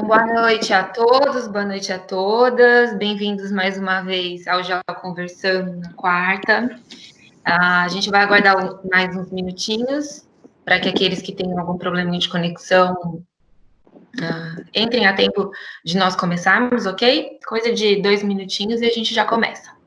Então, boa noite a todos, boa noite a todas. Bem-vindos mais uma vez ao Já Conversando na quarta. A gente vai aguardar mais uns minutinhos para que aqueles que tenham algum problema de conexão entrem a tempo de nós começarmos, ok? Coisa de 2 minutinhos e a gente já começa.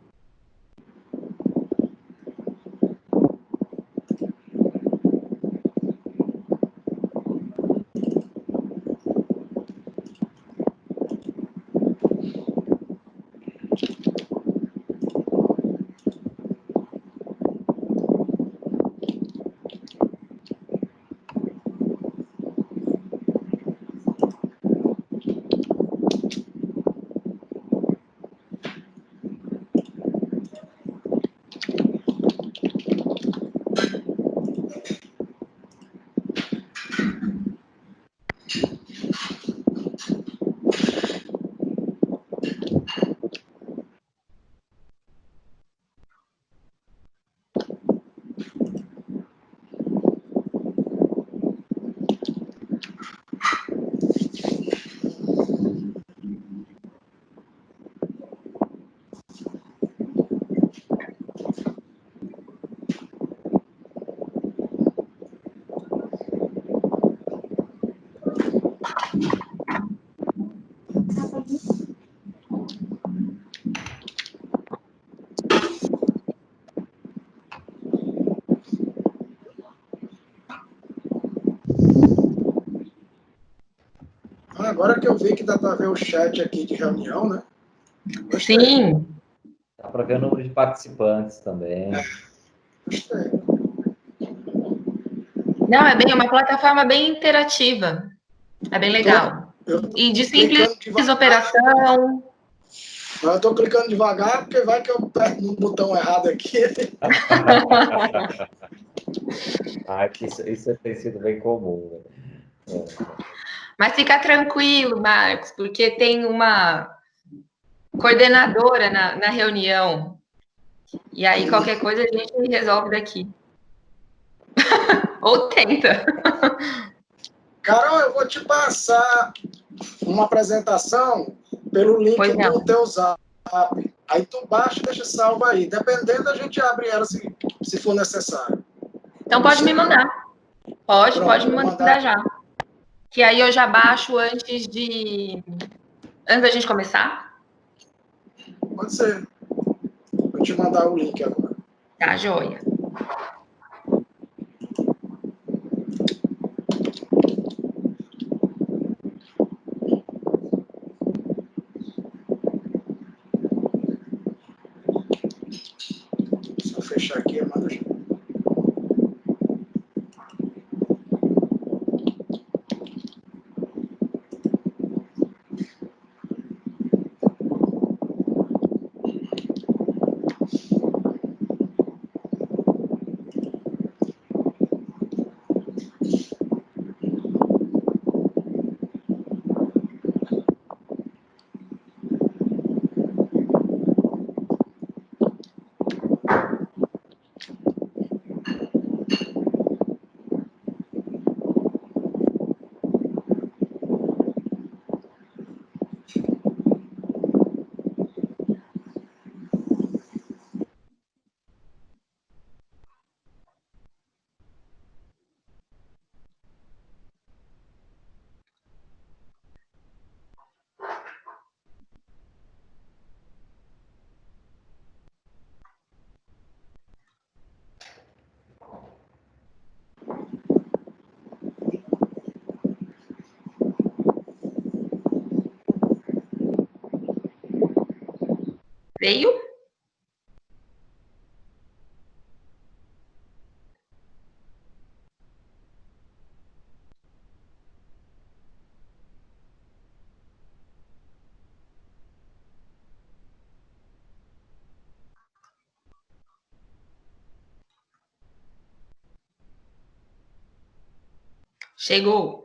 Agora que eu vi que dá para ver o chat aqui de reunião, né? Gostei. Sim. Dá para ver o número de participantes também. Gostei. Não, é uma plataforma bem interativa. É bem legal. E de simples operação. Eu estou clicando devagar porque vai que eu aperto no botão errado aqui. Isso tem sido bem comum. Mas fica tranquilo, Marcos, porque tem uma coordenadora na reunião. E aí, qualquer coisa, a gente resolve daqui. Ou tenta. Carol, eu vou te passar uma apresentação pelo link do teu Zap. Aí tu baixa e deixa salvo aí. Dependendo, a gente abre ela se for necessário. Então pode me mandar. Pode me mandar já. Que aí eu já baixo antes da gente começar. Pode ser. Vou te mandar o link agora. Tá, joia. Só fechar aqui e manda já. Veio? Chegou.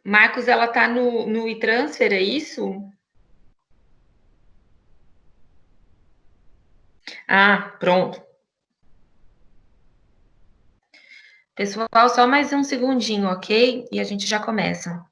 Marcos, ela está no e-transfer, é isso? Ah, pronto. Pessoal, só mais um segundinho, ok? E a gente já começa.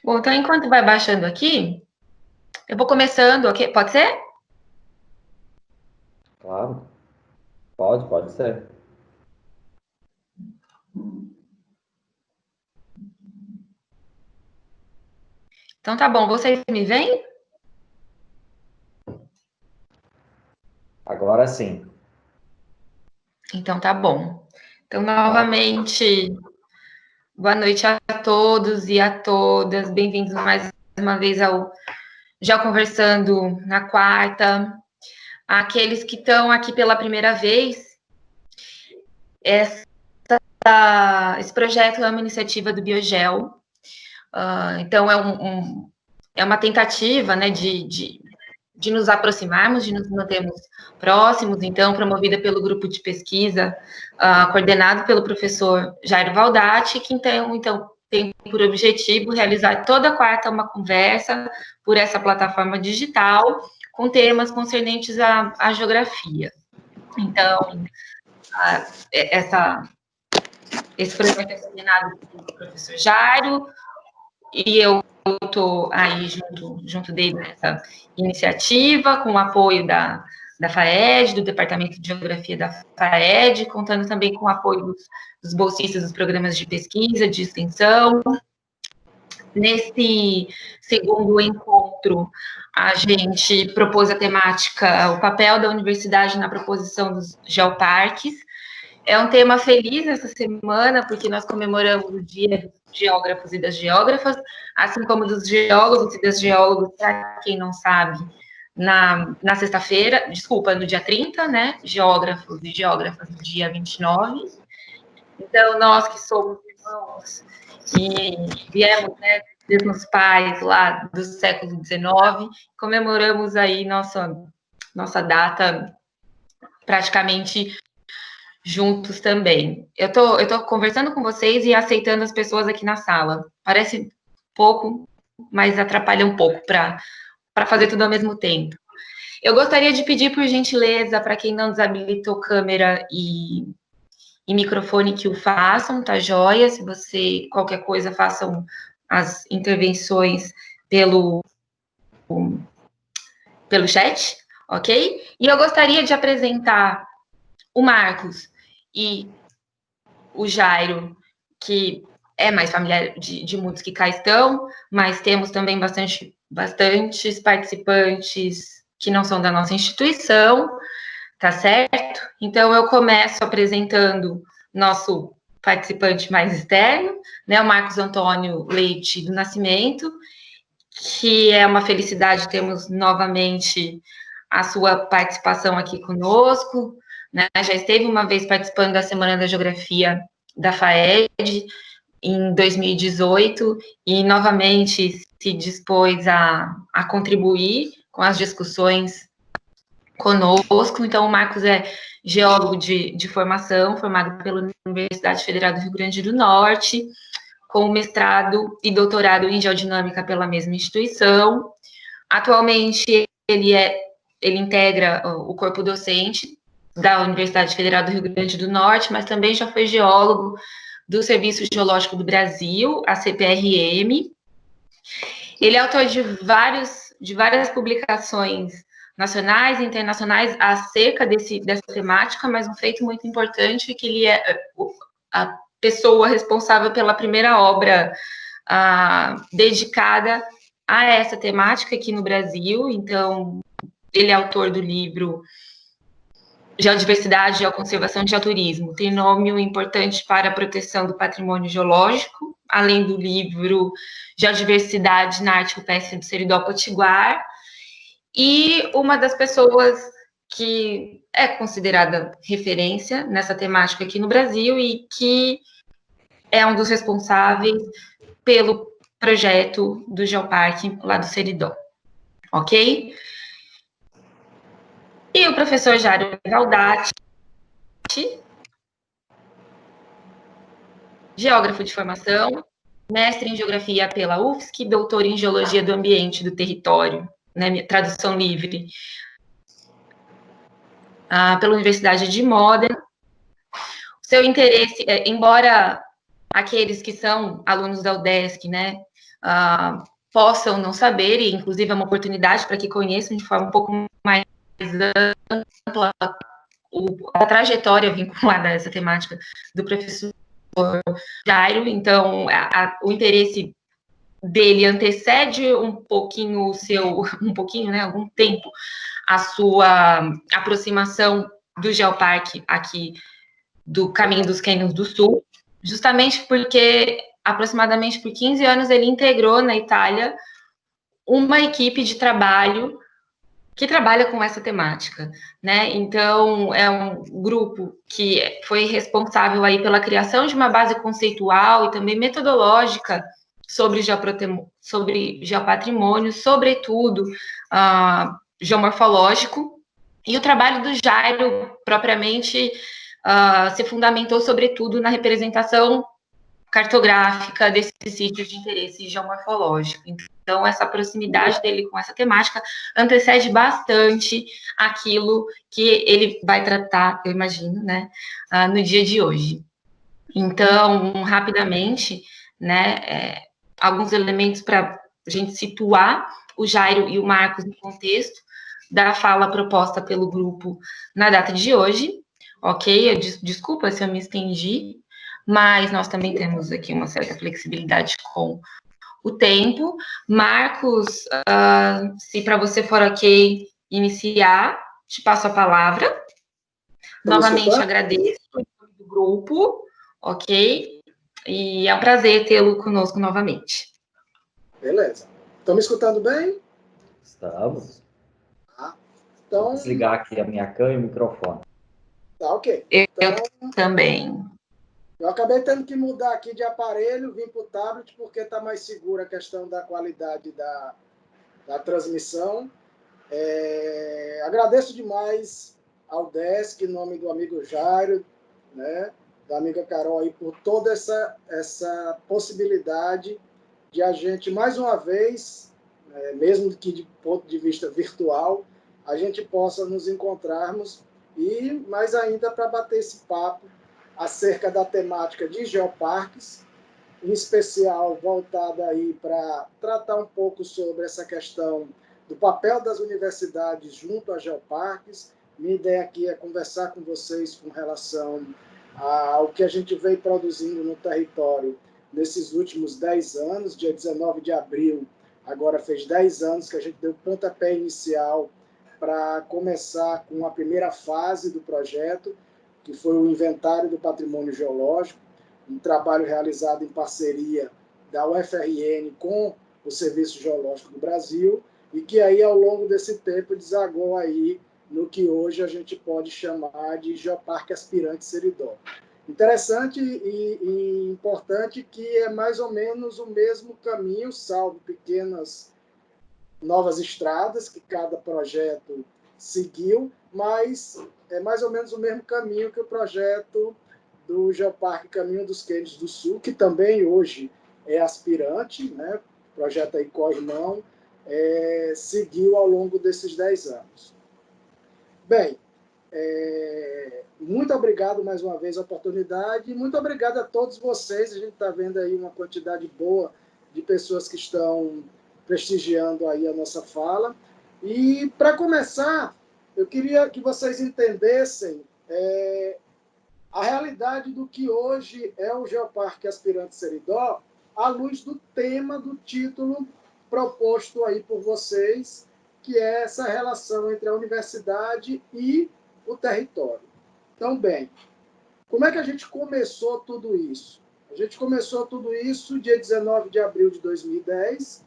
Bom, então enquanto vai baixando aqui, eu vou começando, ok? Pode ser? Claro. Pode ser. Então tá bom, vocês me veem? Agora sim. Então tá bom. Então, novamente, boa noite a todos e a todas. Bem-vindos mais uma vez ao Já Conversando na Quarta. Aqueles que estão aqui pela primeira vez, esse projeto é uma iniciativa do Biogel. Então, é uma tentativa, né, de nos aproximarmos, de nos mantermos próximos, então, promovida pelo grupo de pesquisa, coordenado pelo professor Jairo Valdati, que então tem por objetivo realizar toda quarta uma conversa por essa plataforma digital, com temas concernentes à geografia. Então, esse projeto é coordenado pelo professor Jairo, e eu estou aí junto dele nessa iniciativa, com o apoio da FAED, do Departamento de Geografia da FAED, contando também com o apoio dos bolsistas dos programas de pesquisa, de extensão. Nesse segundo encontro, a gente propôs a temática, o papel da universidade na proposição dos geoparques. É um tema feliz essa semana, porque nós comemoramos o Dia dos Geógrafos e das Geógrafas, assim como dos geólogos e das geólogas, para quem não sabe, na sexta-feira, desculpa, no dia 30, né? Geógrafos e geógrafas no dia 29. Então, nós que somos irmãos e viemos, né, dos pais lá do século XIX, comemoramos aí nossa data praticamente juntos também. Eu tô conversando com vocês e aceitando as pessoas aqui na sala. Parece pouco, mas atrapalha um pouco para fazer tudo ao mesmo tempo. Eu gostaria de pedir, por gentileza, para quem não desabilitou câmera e microfone, que o façam, tá joia? Se você, qualquer coisa, façam as intervenções pelo chat, ok? E eu gostaria de apresentar o Marcos e o Jairo, que é mais familiar de muitos que cá estão, mas temos também bastantes participantes que não são da nossa instituição, tá certo? Então, eu começo apresentando nosso participante mais externo, né, o Marcos Antônio Leite do Nascimento, que é uma felicidade termos novamente a sua participação aqui conosco, né? Já esteve uma vez participando da Semana da Geografia da FAED em 2018 e novamente se dispôs a contribuir com as discussões conosco. Então, o Marcos é geólogo de formação, formado pela Universidade Federal do Rio Grande do Norte, com mestrado e doutorado em geodinâmica pela mesma instituição. Atualmente, ele integra o corpo docente da Universidade Federal do Rio Grande do Norte, mas também já foi geólogo do Serviço Geológico do Brasil, a CPRM. Ele é autor de várias publicações nacionais e internacionais acerca dessa temática, mas um feito muito importante é que ele é a pessoa responsável pela primeira obra dedicada a essa temática aqui no Brasil. Então, ele é autor do livro Geodiversidade e Geoconservação e Geoturismo, Trinômio importante para a proteção do patrimônio geológico, além do livro Geodiversidade na arte rupestre do Seridó Potiguar. E uma das pessoas que é considerada referência nessa temática aqui no Brasil e que é um dos responsáveis pelo projeto do Geoparque lá do Seridó, ok? E o professor Jário Galdatti, geógrafo de formação, mestre em geografia pela UFSC, doutor em geologia do ambiente do território, né, tradução livre, pela Universidade de Modena. Seu interesse, embora aqueles que são alunos da UDESC, né, possam não saber, e inclusive é uma oportunidade para que conheçam de forma um pouco mais ampla a trajetória vinculada a essa temática do professor Jairo. Então, o interesse dele antecede um pouquinho né, algum tempo, a sua aproximação do Geoparque aqui do Caminho dos Cânions do Sul, justamente porque aproximadamente por 15 anos ele integrou na Itália uma equipe de trabalho que trabalha com essa temática, né? Então, é um grupo que foi responsável aí pela criação de uma base conceitual e também metodológica sobre geopatrimônio, sobretudo geomorfológico, e o trabalho do Jairo, propriamente, se fundamentou, sobretudo, na representação cartográfica desses sítios de interesse geomorfológico. Então, essa proximidade dele com essa temática antecede bastante aquilo que ele vai tratar, eu imagino, né, no dia de hoje. Então, rapidamente, né, alguns elementos para a gente situar o Jairo e o Marcos no contexto da fala proposta pelo grupo na data de hoje, ok? Desculpa se eu me estendi, mas nós também temos aqui uma certa flexibilidade com o tempo. Marcos, se para você for ok iniciar, te passo a palavra. Novamente agradeço o grupo, ok? E é um prazer tê-lo conosco novamente. Beleza. Estão me escutando bem? Estamos. Então... Vou desligar aqui a minha câmera e o microfone. Tá, ok. Eu também. Eu acabei tendo que mudar aqui de aparelho, vim para o tablet, porque está mais segura a questão da qualidade da transmissão. Agradeço demais ao Desk, em nome do amigo Jairo, né, da amiga Carol, aí, por toda essa possibilidade de a gente, mais uma vez, mesmo que de ponto de vista virtual, a gente possa nos encontrarmos e, mais ainda, para bater esse papo acerca da temática de geoparques, em especial voltada aí para tratar um pouco sobre essa questão do papel das universidades junto a geoparques. Minha ideia aqui é conversar com vocês com relação ao que a gente veio produzindo no território nesses últimos 10 anos. Dia 19 de abril, agora fez 10 anos que a gente deu pontapé inicial para começar com a primeira fase do projeto, que foi o Inventário do Patrimônio Geológico, um trabalho realizado em parceria da UFRN com o Serviço Geológico do Brasil, e que aí, ao longo desse tempo, desagou aí no que hoje a gente pode chamar de Geoparque Aspirante Seridó. Interessante e importante que é mais ou menos o mesmo caminho, salvo pequenas novas estradas que cada projeto seguiu, mas é mais ou menos o mesmo caminho que o projeto do Geoparque Caminho dos Cânions do Sul, que também hoje é aspirante, né? O projeto aí Corrimão, seguiu ao longo desses 10 anos. Bem, muito obrigado mais uma vez a oportunidade, e muito obrigado a todos vocês. A gente está vendo aí uma quantidade boa de pessoas que estão prestigiando aí a nossa fala. E, para começar, eu queria que vocês entendessem a realidade do que hoje é o Geoparque Aspirante Seridó, à luz do tema do título proposto aí por vocês, que é essa relação entre a universidade e o território. Então, bem, como é que a gente começou tudo isso? A gente começou tudo isso dia 19 de abril de 2010,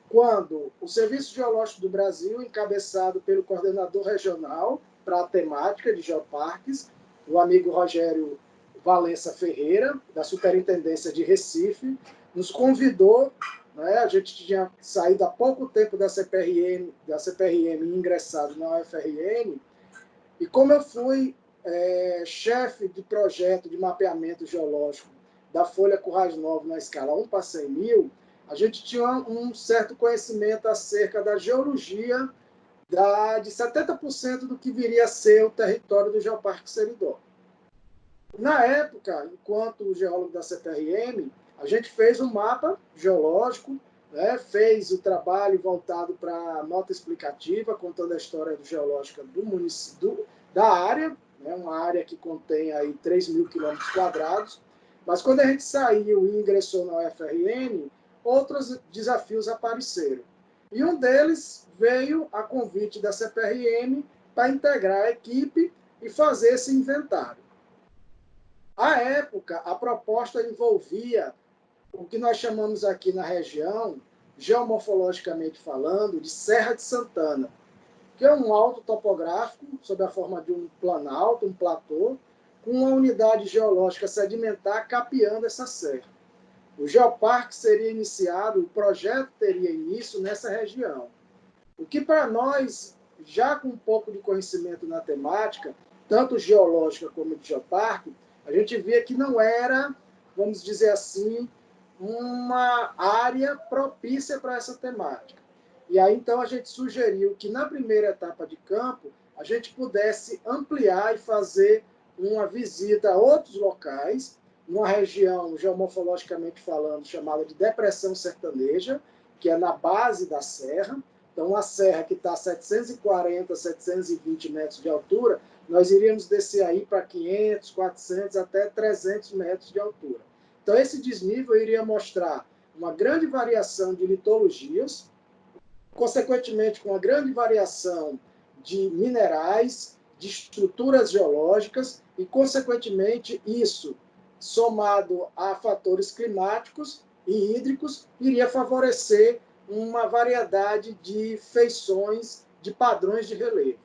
quando o Serviço Geológico do Brasil, encabeçado pelo coordenador regional, para a temática de geoparques, o amigo Rogério Valença Ferreira, da Superintendência de Recife, nos convidou, né? A gente tinha saído há pouco tempo da CPRM e ingressado na UFRN, e como eu fui chefe de projeto de mapeamento geológico da Folha Currais Novos na escala 1/100.000, a gente tinha um certo conhecimento acerca da geologia de 70% do que viria a ser o território do Geoparque Seridó. Na época, enquanto geólogo da CPRM, a gente fez um mapa geológico, né, fez o trabalho voltado para a nota explicativa, contando a história geológica do município, da área, né, uma área que contém aí 3.000 km², mas quando a gente saiu e ingressou na UFRN, outros desafios apareceram. E um deles veio a convite da CPRM para integrar a equipe e fazer esse inventário. À época, a proposta envolvia o que nós chamamos aqui na região, geomorfologicamente falando, de Serra de Santana, que é um alto topográfico, sob a forma de um planalto, um platô, com uma unidade geológica sedimentar capeando essa serra. O geoparque seria iniciado, o projeto teria início nessa região. O que para nós, já com um pouco de conhecimento na temática, tanto geológica como de geoparque, a gente via que não era, vamos dizer assim, uma área propícia para essa temática. E aí, então, a gente sugeriu que, na primeira etapa de campo, a gente pudesse ampliar e fazer uma visita a outros locais, numa região, geomorfologicamente falando, chamada de Depressão Sertaneja, que é na base da serra. Então, uma serra que está a 740, 720 metros de altura, nós iríamos descer aí para 500, 400, até 300 metros de altura. Então, esse desnível iria mostrar uma grande variação de litologias, consequentemente, com uma grande variação de minerais, de estruturas geológicas, e, consequentemente, isso, somado a fatores climáticos e hídricos, iria favorecer uma variedade de feições, de padrões de relevo.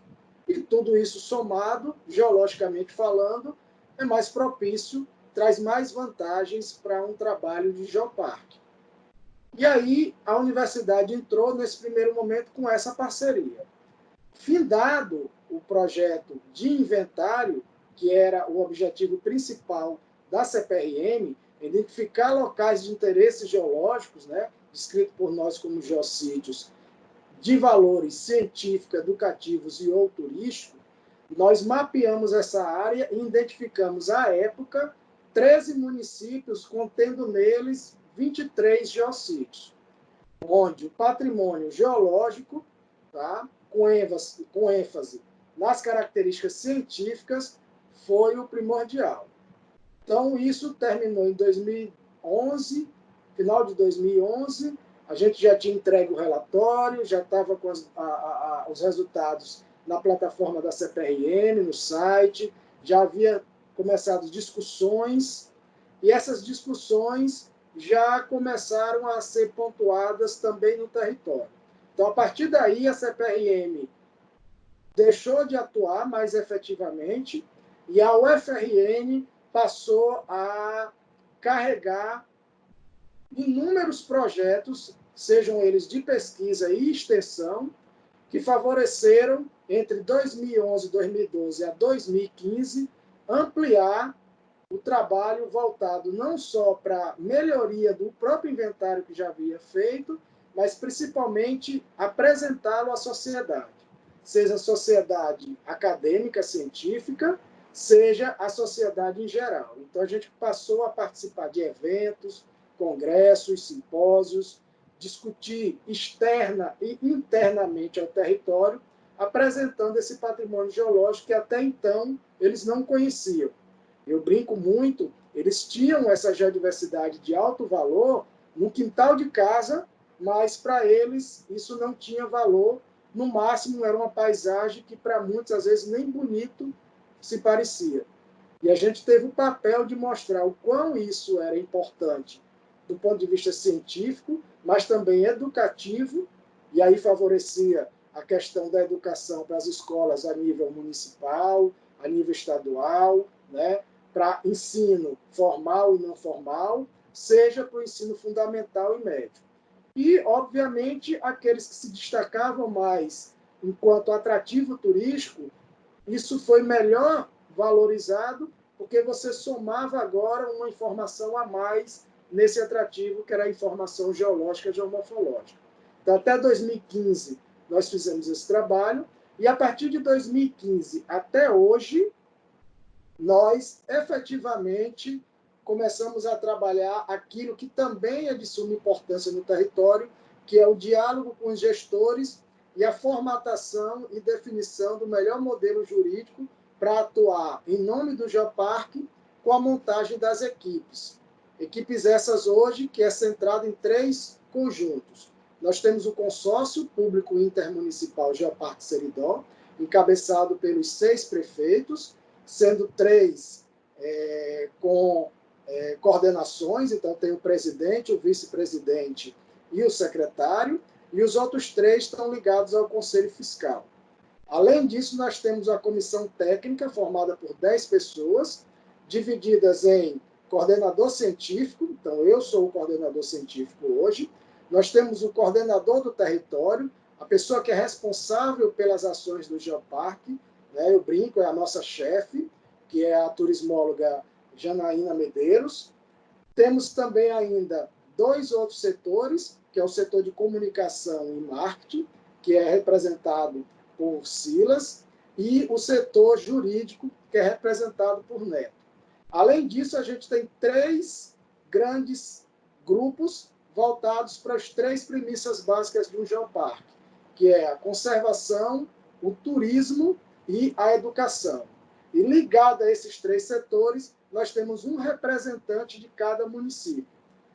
E tudo isso somado, geologicamente falando, é mais propício, traz mais vantagens para um trabalho de geoparque. E aí a universidade entrou nesse primeiro momento com essa parceria. Findado o projeto de inventário, que era o objetivo principal da CPRM, identificar locais de interesse geológicos, né, descrito por nós como geossítios, de valores científicos, educativos e ou turísticos, nós mapeamos essa área e identificamos, à época, 13 municípios, contendo neles 23 geossítios, onde o patrimônio geológico, tá, com ênfase nas características científicas, foi o primordial. Então, isso terminou em 2011, final de 2011, a gente já tinha entregue o relatório, já estava com os resultados na plataforma da CPRM, no site, já havia começado discussões, e essas discussões já começaram a ser pontuadas também no território. Então, a partir daí, a CPRM deixou de atuar mais efetivamente, e a UFRN passou a carregar inúmeros projetos, sejam eles de pesquisa e extensão, que favoreceram, entre 2011, 2012 a 2015, ampliar o trabalho voltado não só para a melhoria do próprio inventário que já havia feito, mas principalmente apresentá-lo à sociedade, seja a sociedade acadêmica, científica, seja a sociedade em geral. Então, a gente passou a participar de eventos, congressos, simpósios, discutir externa e internamente ao território, apresentando esse patrimônio geológico que até então eles não conheciam. Eu brinco muito, eles tinham essa geodiversidade de alto valor no quintal de casa, mas para eles isso não tinha valor, no máximo era uma paisagem que para muitos às vezes nem bonito se parecia. E a gente teve o papel de mostrar o quão isso era importante do ponto de vista científico, mas também educativo, e aí favorecia a questão da educação para as escolas a nível municipal, a nível estadual, né, para ensino formal e não formal, seja para o ensino fundamental e médio. E, obviamente, aqueles que se destacavam mais enquanto atrativo turístico, isso foi melhor valorizado, porque você somava agora uma informação a mais nesse atrativo, que era a informação geológica e geomorfológica. Então, até 2015, nós fizemos esse trabalho, e a partir de 2015 até hoje, nós efetivamente começamos a trabalhar aquilo que também é de suma importância no território, que é o diálogo com os gestores e a formatação e definição do melhor modelo jurídico para atuar em nome do Geoparque com a montagem das equipes. Equipes essas hoje que é centrada em 3 conjuntos. Nós temos o consórcio público intermunicipal Geoparque Seridó, encabeçado pelos 6 prefeitos, sendo 3 com coordenações, então tem o presidente, o vice-presidente e o secretário, e os outros 3 estão ligados ao Conselho Fiscal. Além disso, nós temos a comissão técnica, formada por 10 pessoas, divididas em coordenador científico, então eu sou o coordenador científico hoje, nós temos o coordenador do território, a pessoa que é responsável pelas ações do Geoparque, né, eu brinco, é a nossa chefe, que é a turismóloga Janaína Medeiros. Temos também ainda 2 outros setores, que é o setor de comunicação e marketing, que é representado por Silas, e o setor jurídico, que é representado por Neto. Além disso, a gente tem 3 grandes grupos voltados para as 3 premissas básicas de um geoparque, que é a conservação, o turismo e a educação. E ligado a esses 3 setores, nós temos um representante de cada município.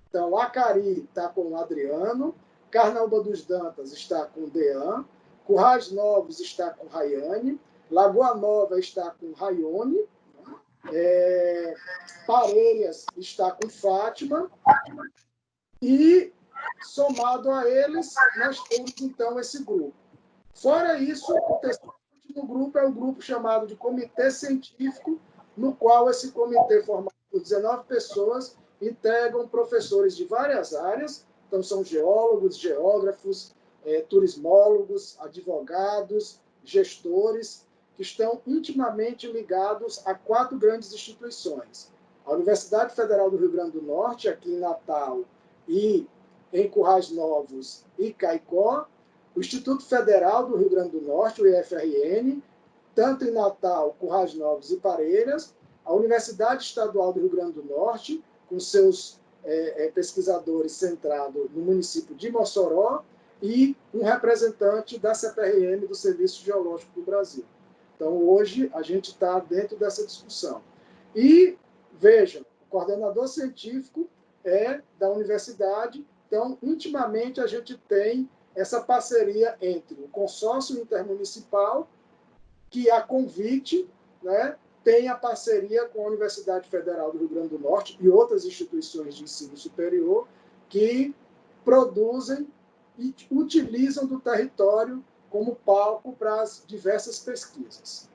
Então, Acari está com o Adriano, Carnaúba dos Dantas está com o Dean, Currais Novos está com Rayane, Lagoa Nova está com Raione, Parelhas está com Fátima, e, somado a eles, nós temos, então, esse grupo. Fora isso, o terceiro último grupo é o grupo chamado de Comitê Científico, no qual esse comitê, formado por 19 pessoas, integram professores de várias áreas, então são geólogos, geógrafos, turismólogos, advogados, gestores, que estão intimamente ligados a 4 grandes instituições. A Universidade Federal do Rio Grande do Norte, aqui em Natal, e em Currais Novos e Caicó, o Instituto Federal do Rio Grande do Norte, o IFRN, tanto em Natal, Currais Novos e Parelhas, a Universidade Estadual do Rio Grande do Norte, com seus pesquisadores centrados no município de Mossoró, e um representante da CPRM, do Serviço Geológico do Brasil. Então, hoje, a gente está dentro dessa discussão. E, vejam, o coordenador científico é da universidade, então, intimamente, a gente tem essa parceria entre o consórcio intermunicipal, que a convite, né, tem a parceria com a Universidade Federal do Rio Grande do Norte e outras instituições de ensino superior que produzem e utilizam do território como palco para as diversas pesquisas.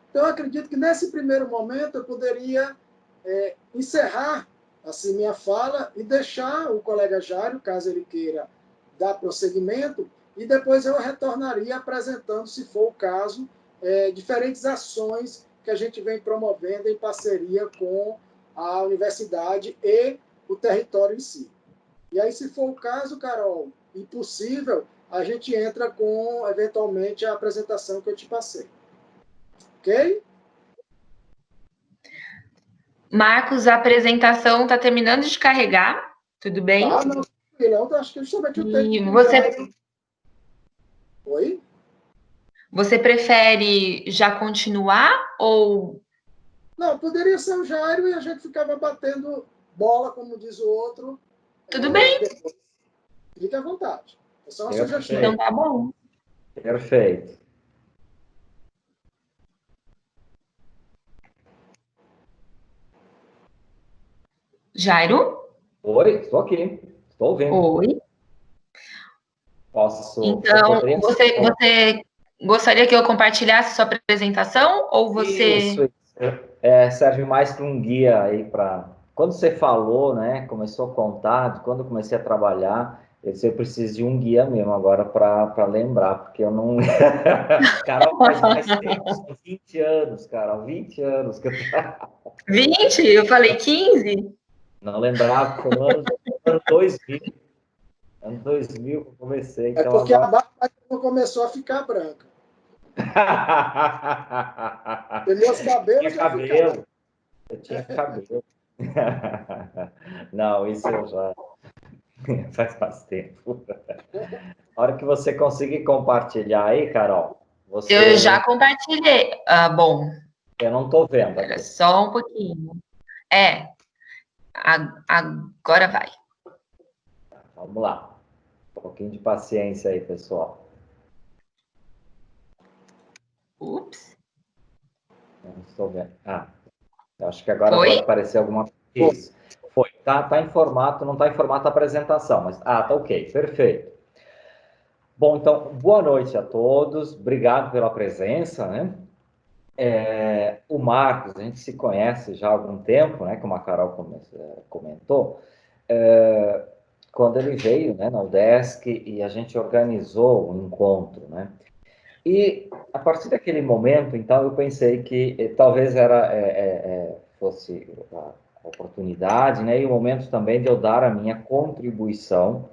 Então, eu acredito que, nesse primeiro momento, eu poderia encerrar assim minha fala e deixar o colega Jário, caso ele queira dar prosseguimento, e depois eu retornaria apresentando, se for o caso, diferentes ações que a gente vem promovendo em parceria com a universidade e o território em si. E aí, se for o caso, Carol, e possível, a gente entra com, eventualmente, a apresentação que eu te passei. Ok? Marcos, a apresentação está terminando de carregar, tudo bem? Ah, não, eu acho que justamente eu tenho que... Oi? Você prefere já continuar ou... Não, poderia ser o Jairo e a gente ficava batendo bola, como diz o outro. Tudo bem. Depois. Fique à vontade. É só uma sugestão. Então tá bom. Perfeito. Jairo? Oi, estou aqui. Estou ouvindo. Oi. Posso Então, você gostaria que eu compartilhasse sua apresentação ou você... Isso. Serve mais para um guia aí para... Quando você falou, né, começou a contar, de quando eu comecei a trabalhar, eu preciso de um guia mesmo agora para lembrar, porque eu não... Carol, faz mais tempo, são 20 anos, Carol, 20 anos que eu... 20? Eu falei 15? Não lembrava, foi no ano 2000. Ano 2000 que eu comecei. Então porque agora... a barba começou a ficar branca. E meus cabelos já ficaram. Eu tinha cabelo. Não, isso eu já faz mais tempo. A hora que você conseguir compartilhar aí, Carol, Eu já compartilhei. Bom. Eu não estou vendo. Olha só um pouquinho. Agora vai. Vamos lá. Um pouquinho de paciência aí, pessoal. Ups. Não estou vendo. Eu acho que agora Foi? pode aparecer alguma coisa. Isso. Foi. Tá em formato, não está em formato apresentação, mas... tá ok. Perfeito. Bom, então, boa noite a todos. Obrigado pela presença, né? O Marcos, a gente se conhece já há algum tempo, né? Como a Carol comentou. Quando ele veio, né, na UDESC, e a gente organizou um encontro, né? E a partir daquele momento, então, eu pensei que talvez fosse a oportunidade, né, e o momento também de eu dar a minha contribuição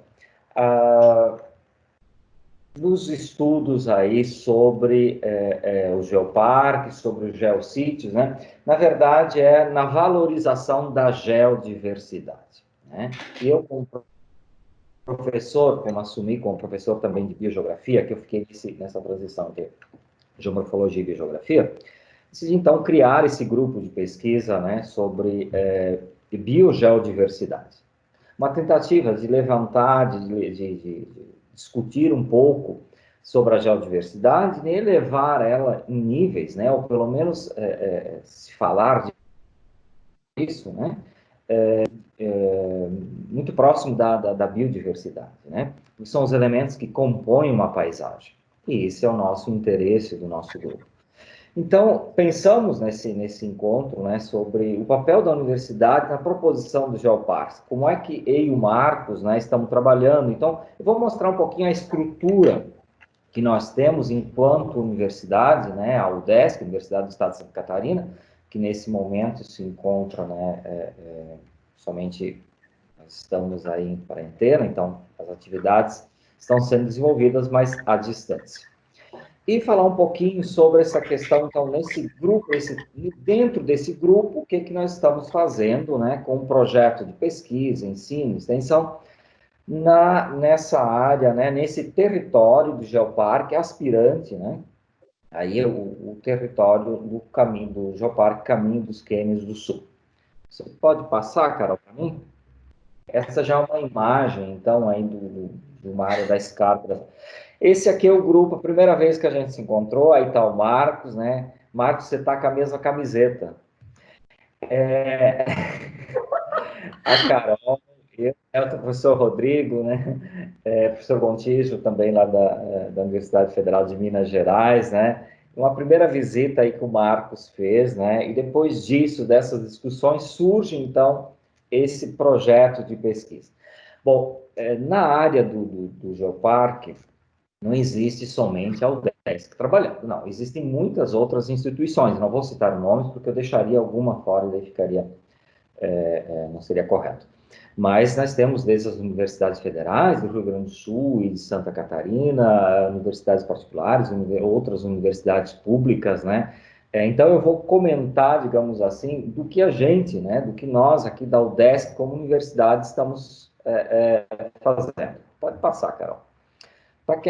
nos estudos aí sobre o geoparque, sobre os geossítios, né? Na verdade, na valorização da geodiversidade, né? E eu, como professor, como assumi como professor também de biogeografia, que eu fiquei nessa transição de geomorfologia e biogeografia, decidi então criar esse grupo de pesquisa, né, sobre biogeodiversidade. Uma tentativa de levantar, de discutir um pouco sobre a geodiversidade e elevar ela em níveis, né, ou pelo menos se falar disso, né, muito próximo da biodiversidade, né? São os elementos que compõem uma paisagem. E esse é o nosso interesse do nosso grupo. Então, pensamos nesse encontro, né, sobre o papel da universidade na proposição do Geoparque. Como é que eu e o Marcos, né, estamos trabalhando. Então, eu vou mostrar um pouquinho a estrutura que nós temos enquanto universidade, né, a UDESC, Universidade do Estado de Santa Catarina, que nesse momento se encontra, né, somente nós estamos aí em quarentena, então as atividades estão sendo desenvolvidas, mas à distância. E falar um pouquinho sobre essa questão, então, nesse grupo, dentro desse grupo, o que nós estamos fazendo, né, com um projeto de pesquisa, ensino, extensão, nessa área, né, nesse território do Geoparque aspirante, né, aí o território do caminho do Geoparque Caminho dos Quênios do Sul. Você pode passar, Carol, para mim? Essa já é uma imagem, então, aí de uma área da escarpa. Esse aqui é o grupo, a primeira vez que a gente se encontrou, aí está o Marcos, né? Marcos, você está com a mesma camiseta. A Carol, o professor Rodrigo, né? Professor Gontijo, também lá da Universidade Federal de Minas Gerais, né? Uma primeira visita aí que o Marcos fez, né? E depois disso, dessas discussões, surge, então, esse projeto de pesquisa. Bom, na área do Geoparque, não existe somente a UDESC trabalhando, não, existem muitas outras instituições, não vou citar nomes porque eu deixaria alguma fora e daí ficaria, não seria correto. Mas nós temos desde as universidades federais do Rio Grande do Sul e de Santa Catarina, universidades particulares, outras universidades públicas, né? Então eu vou comentar, digamos assim, do que a gente, né, do que nós aqui da UDESC como universidade estamos fazendo. Pode passar, Carol. Para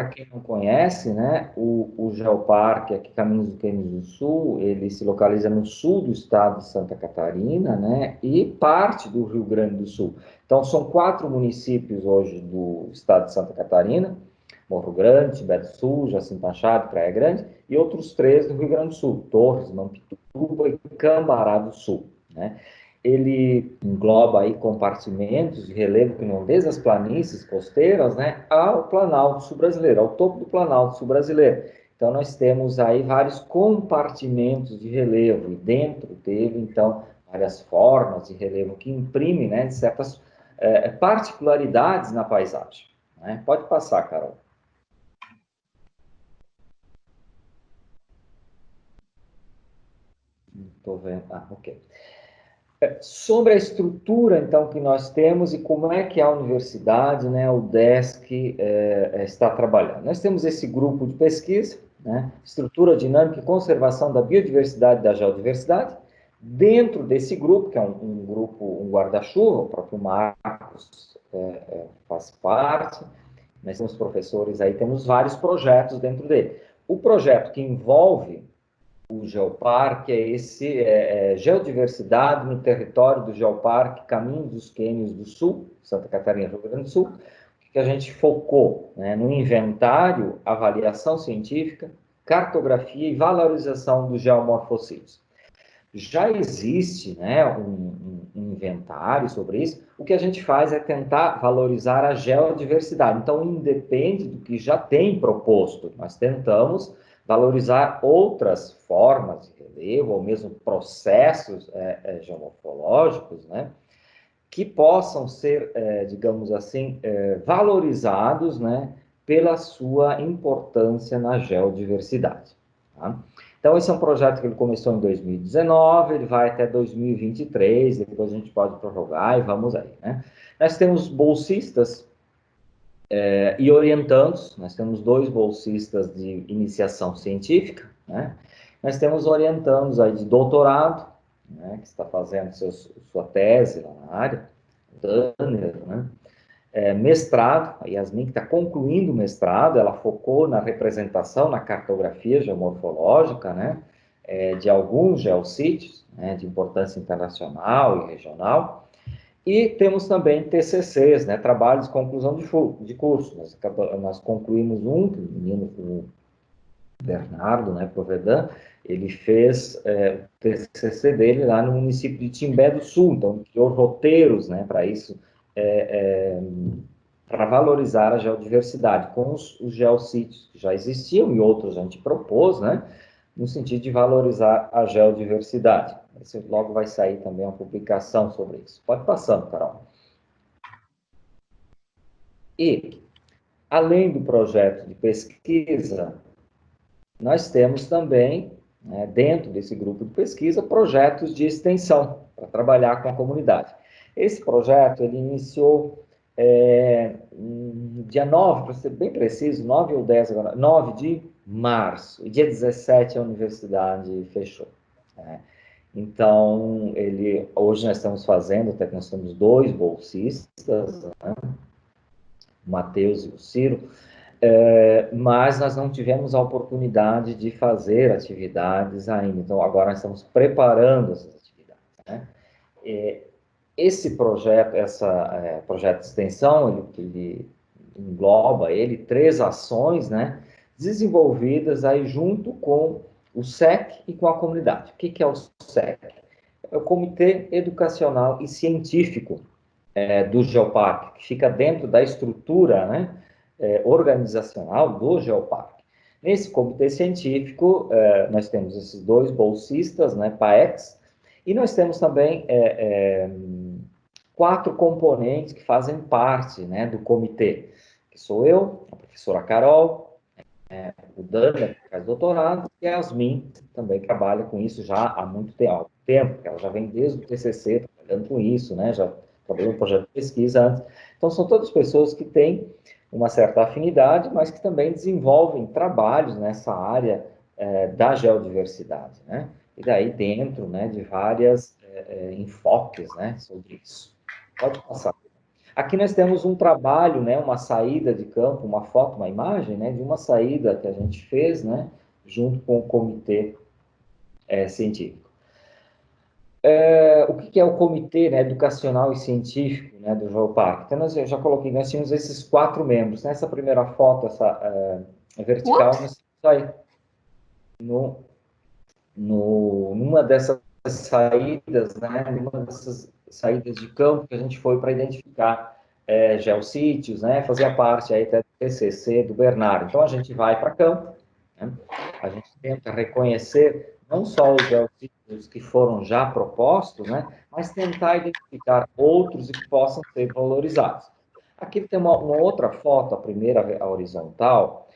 quem não conhece, né, o Geoparque, aqui Caminhos do Quênios do Sul, ele se localiza no sul do estado de Santa Catarina, né, e parte do Rio Grande do Sul. Então, são 4 municípios hoje do estado de Santa Catarina, Morro Grande, Timbé do Sul, Jacinto Machado, Praia Grande, e outros 3 do Rio Grande do Sul, Torres, Mampituba e Cambará do Sul, né. ele engloba aí compartimentos de relevo que vão desde as planícies costeiras, né, ao Planalto Sul-Brasileiro, ao topo do Planalto Sul-Brasileiro. Então, nós temos aí vários compartimentos de relevo, e dentro dele, então, várias formas de relevo que imprimem, né, certas particularidades na paisagem. Né? Pode passar, Carol. Não estou vendo. Ah, ok. Sobre a estrutura, então, que nós temos e como é que a universidade, né, o DESC, está trabalhando. Nós temos esse grupo de pesquisa, né, Estrutura Dinâmica e Conservação da Biodiversidade e da Geodiversidade. Dentro desse grupo, que é um grupo, um guarda-chuva, o próprio Marcos faz parte, nós temos professores aí, temos vários projetos dentro dele. O projeto que envolve o Geoparque é esse Geodiversidade no território do Geoparque Caminhos dos Quênios do Sul, Santa Catarina, Rio Grande do Sul, que a gente focou, né, no inventário, avaliação científica, cartografia e valorização dos geomorfossídeos. Já existe, né, um inventário sobre isso. O que a gente faz é tentar valorizar a geodiversidade. Então, independe do que já tem proposto, nós tentamos valorizar outras formas de relevo, ou mesmo processos geomorfológicos, né, que possam ser, digamos assim, valorizados, né, pela sua importância na geodiversidade. Tá? Então, esse é um projeto que ele começou em 2019, ele vai até 2023, depois a gente pode prorrogar e vamos aí, né? Nós temos bolsistas e orientandos, nós temos 2 bolsistas de iniciação científica, né? Nós temos orientandos aí de doutorado, né, que está fazendo sua tese lá na área, Danner, né? Mestrado, a Yasmin que está concluindo o mestrado, ela focou na representação, na cartografia geomorfológica, né, de alguns geossítios, né, de importância internacional e regional, e temos também TCCs, né, trabalhos de conclusão de curso. Nós concluímos um, que o menino, o Bernardo, né, Provedan, ele fez o TCC dele lá no município de Timbé do Sul, então criou roteiros, né, para isso, para valorizar a geodiversidade, com os geossítios que já existiam e outros a gente propôs, né, no sentido de valorizar a geodiversidade. Logo vai sair também uma publicação sobre isso. Pode passando, Carol. E, além do projeto de pesquisa, nós temos também, né, dentro desse grupo de pesquisa, projetos de extensão para trabalhar com a comunidade. Esse projeto, ele iniciou dia 9, para ser bem preciso, 9 ou 10 agora, 9 de março, e dia 17 a universidade fechou. Né? Então, hoje nós estamos fazendo, até que nós temos 2 bolsistas, né? O Matheus e o Ciro, mas nós não tivemos a oportunidade de fazer atividades ainda. Então, agora nós estamos preparando essas atividades. Né? Esse projeto, projeto de extensão, ele engloba 3 ações, né, desenvolvidas aí junto com o SEC e com a comunidade. O que é o SEC? É o Comitê Educacional e Científico do Geoparque, que fica dentro da estrutura, né, organizacional do Geoparque. Nesse comitê científico, nós temos esses 2 bolsistas, né, PAEX, e nós temos também 4 componentes que fazem parte, né, do comitê, que sou eu, a professora Carol, o Dani, que faz doutorado, e a Yasmin, que também trabalha com isso já há muito tempo, porque ela já vem desde o TCC trabalhando com isso, né, já trabalhou no projeto de pesquisa antes. Então, são todas pessoas que têm uma certa afinidade, mas que também desenvolvem trabalhos nessa área da geodiversidade, né? E daí dentro, né, de várias enfoques, né, sobre isso. Pode passar. Aqui nós temos um trabalho, né, uma saída de campo, uma foto, uma imagem, né, de uma saída que a gente fez, né, junto com o comitê científico. O que é o comitê, né, educacional e científico, né, do Geoparque? Então, eu já coloquei, nós tínhamos esses 4 membros. Nessa primeira foto, essa vertical, nós temos aí numa dessas saídas, né, numa dessas saídas de campo que a gente foi para identificar geossítios, né, fazia parte aí até do TCC do Bernardo. Então, a gente vai para campo, né, a gente tenta reconhecer não só os geossítios que foram já propostos, né, mas tentar identificar outros que possam ser valorizados. Aqui tem uma outra foto, a primeira, a horizontal,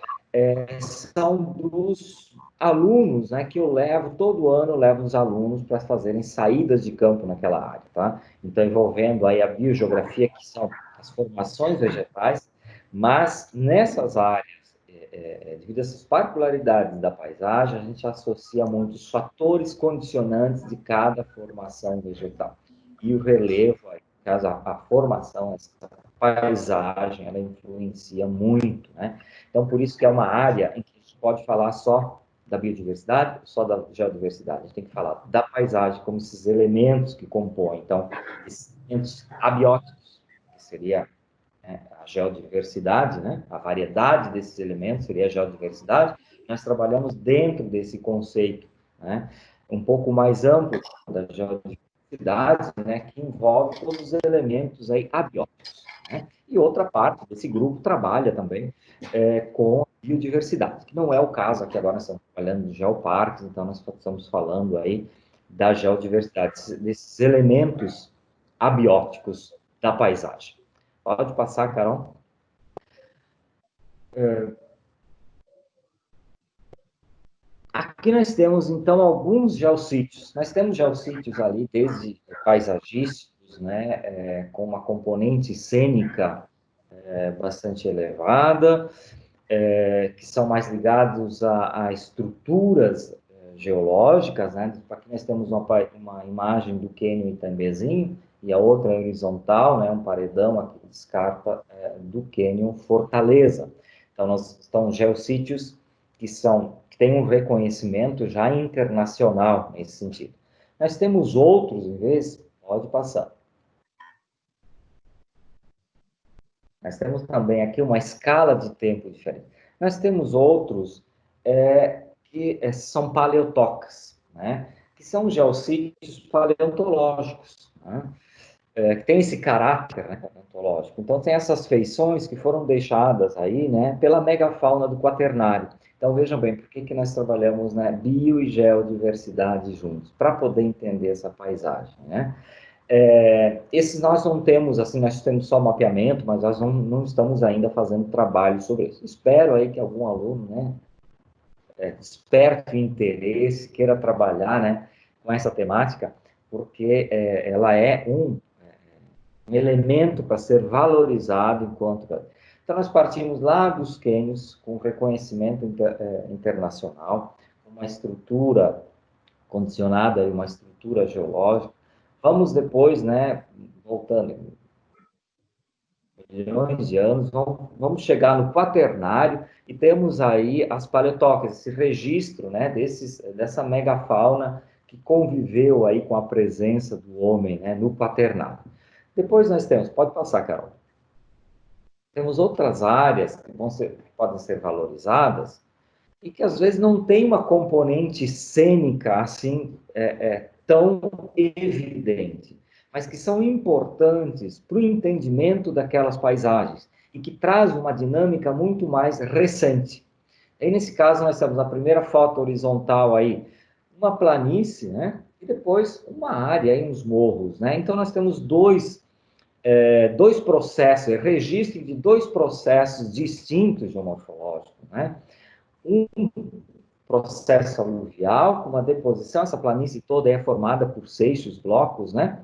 são dos alunos, né, que eu levo, todo ano eu levo os alunos para fazerem saídas de campo naquela área, tá? Então, envolvendo aí a biogeografia, que são as formações vegetais, mas nessas áreas, devido a essas particularidades da paisagem, a gente associa muitos fatores condicionantes de cada formação vegetal. E o relevo, aí, no caso, a formação, essa paisagem, ela influencia muito, né? Então, por isso que é uma área em que a gente pode falar só da biodiversidade, só da geodiversidade. A gente tem que falar da paisagem como esses elementos que compõem. Então, esses elementos abióticos, que seria a geodiversidade, né? A variedade desses elementos seria a geodiversidade. Nós trabalhamos dentro desse conceito, né? Um pouco mais amplo da geodiversidade, né? Que envolve todos os elementos aí abióticos, né? E outra parte desse grupo trabalha também com biodiversidade, que não é o caso aqui agora, nós estamos trabalhando de geoparques, então nós estamos falando aí da geodiversidade, desses elementos abióticos da paisagem. Pode passar, Carol. Aqui nós temos, então, alguns geossítios. Nós temos geossítios ali, desde paisagísticos, né, com uma componente cênica bastante elevada, que são mais ligados a estruturas geológicas, né? Aqui nós temos uma imagem do Cânion Itambezinho, e a outra horizontal, né, um paredão aqui de escarpa do Cânion Fortaleza. Então, nós estamos geossítios que têm um reconhecimento já internacional nesse sentido. Nós temos outros, em vez, pode passar. Nós temos também aqui uma escala de tempo diferente. Nós temos outros que são paleotóxicos, né? Que são geossítios paleontológicos, né? Que tem esse caráter, né, paleontológico. Então, tem essas feições que foram deixadas aí, né, pela megafauna do Quaternário. Então, vejam bem, por que nós trabalhamos, né, bio e geodiversidade juntos? Para poder entender essa paisagem, né? Esses nós não temos, assim, nós temos só mapeamento, mas nós não estamos ainda fazendo trabalho sobre isso. Espero aí que algum aluno, né, desperte o interesse, queira trabalhar, né, com essa temática, porque ela é um elemento para ser valorizado enquanto... Então, nós partimos lá dos cânions com reconhecimento internacional, uma estrutura condicionada e uma estrutura geológica. Vamos depois, né, voltando milhões de anos, vamos chegar no Quaternário e temos aí as paleotóxicas, esse registro, né, dessa megafauna que conviveu aí com a presença do homem, né, no Quaternário. Depois nós temos, pode passar, Carol. Temos outras áreas que podem ser valorizadas e que às vezes não tem uma componente cênica assim tão evidente, mas que são importantes para o entendimento daquelas paisagens e que traz uma dinâmica muito mais recente. E nesse caso nós temos a primeira foto horizontal aí, uma planície, né? E depois uma área aí, uns morros, né? Então nós temos dois processos, registro de dois processos distintos geomorfológicos, né? Um processo aluvial, com uma deposição, essa planície toda é formada por seixos, blocos, né?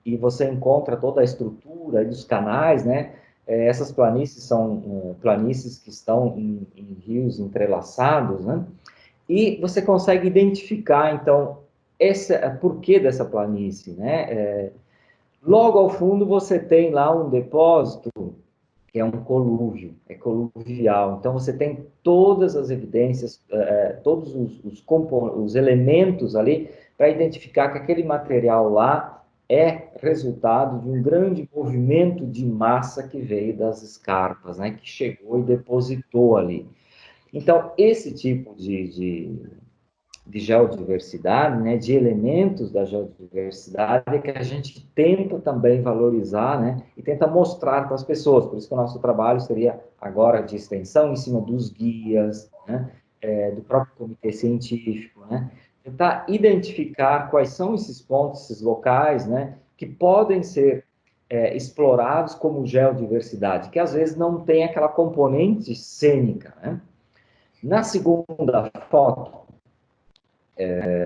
E você encontra toda a estrutura dos canais, né? Essas planícies são planícies que estão em rios entrelaçados, né? E você consegue identificar, então, porquê dessa planície, né? Logo ao fundo você tem lá um depósito que é um colúvio, é coluvial. Então, você tem todas as evidências, todos os elementos ali para identificar que aquele material lá é resultado de um grande movimento de massa que veio das escarpas, né, que chegou e depositou ali. Então, esse tipo de geodiversidade, né, de elementos da geodiversidade que a gente tenta também valorizar, né, e tenta mostrar para as pessoas. Por isso que o nosso trabalho seria agora de extensão em cima dos guias, né, do próprio comitê científico, né, tentar identificar quais são esses pontos, esses locais, né, que podem ser explorados como geodiversidade, que às vezes não tem aquela componente cênica, né. Na segunda foto,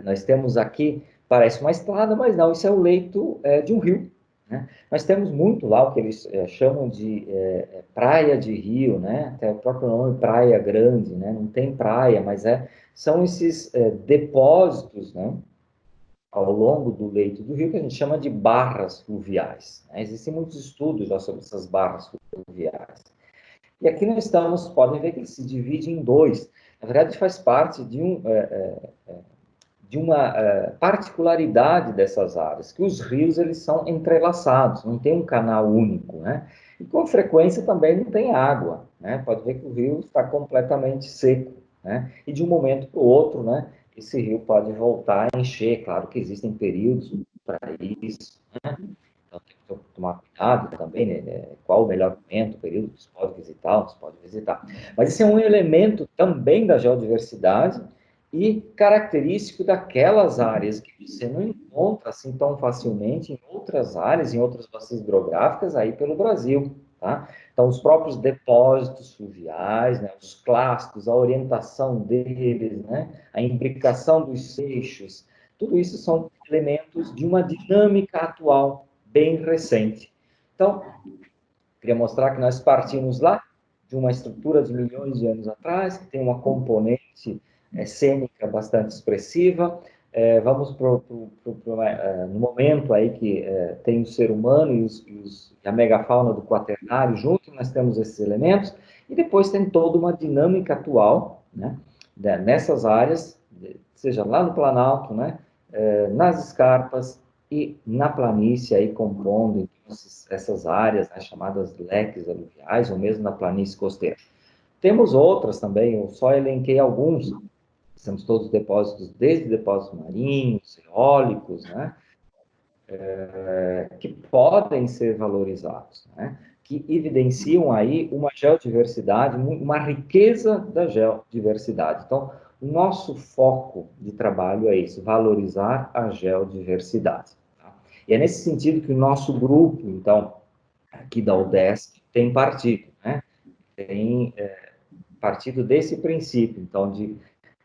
nós temos aqui, parece uma estrada, mas não, isso é o leito de um rio, né? Nós temos muito lá o que eles chamam de praia de rio, né? Até o próprio nome Praia Grande, né? Não tem praia, mas são esses depósitos, né? Ao longo do leito do rio, que a gente chama de barras fluviais, né? Existem muitos estudos já sobre essas barras fluviais. E aqui nós estamos, podem ver que ele se divide em dois. Na verdade, faz parte de uma particularidade dessas áreas, que os rios eles são entrelaçados, não tem um canal único, né? E com frequência também não tem água, né? Pode ver que o rio está completamente seco, né? E de um momento para o outro, né? Esse rio pode voltar a encher. Claro que existem períodos para isso, né? Então tem que tomar cuidado também, né? Qual o melhor momento, o período que se pode visitar, não se pode visitar. Mas esse é um elemento também da geodiversidade e característico daquelas áreas que você não encontra assim tão facilmente em outras áreas, em outras bacias hidrográficas aí pelo Brasil, tá? Então, os próprios depósitos fluviais, né, os clastos, a orientação deles, né, a imbricação dos seixos, tudo isso são elementos de uma dinâmica atual bem recente. Então, queria mostrar que nós partimos lá de uma estrutura de milhões de anos atrás, que tem uma componente cênica bastante expressiva. Vamos no momento aí que tem o ser humano e a megafauna do quaternário junto, nós temos esses elementos, e depois tem toda uma dinâmica atual, né, nessas áreas, seja lá no Planalto, né, nas escarpas e na planície, aí compondo essas áreas, né, chamadas leques aluviais, ou mesmo na planície costeira. Temos outras também, eu só elenquei alguns. Temos todos os depósitos, desde depósitos marinhos, eólicos, né, que podem ser valorizados, né, que evidenciam aí uma geodiversidade, uma riqueza da geodiversidade. Então, o nosso foco de trabalho é isso, valorizar a geodiversidade. Tá? E é nesse sentido que o nosso grupo, então, aqui da UDESC, tem partido, né? Tem partido desse princípio, então, de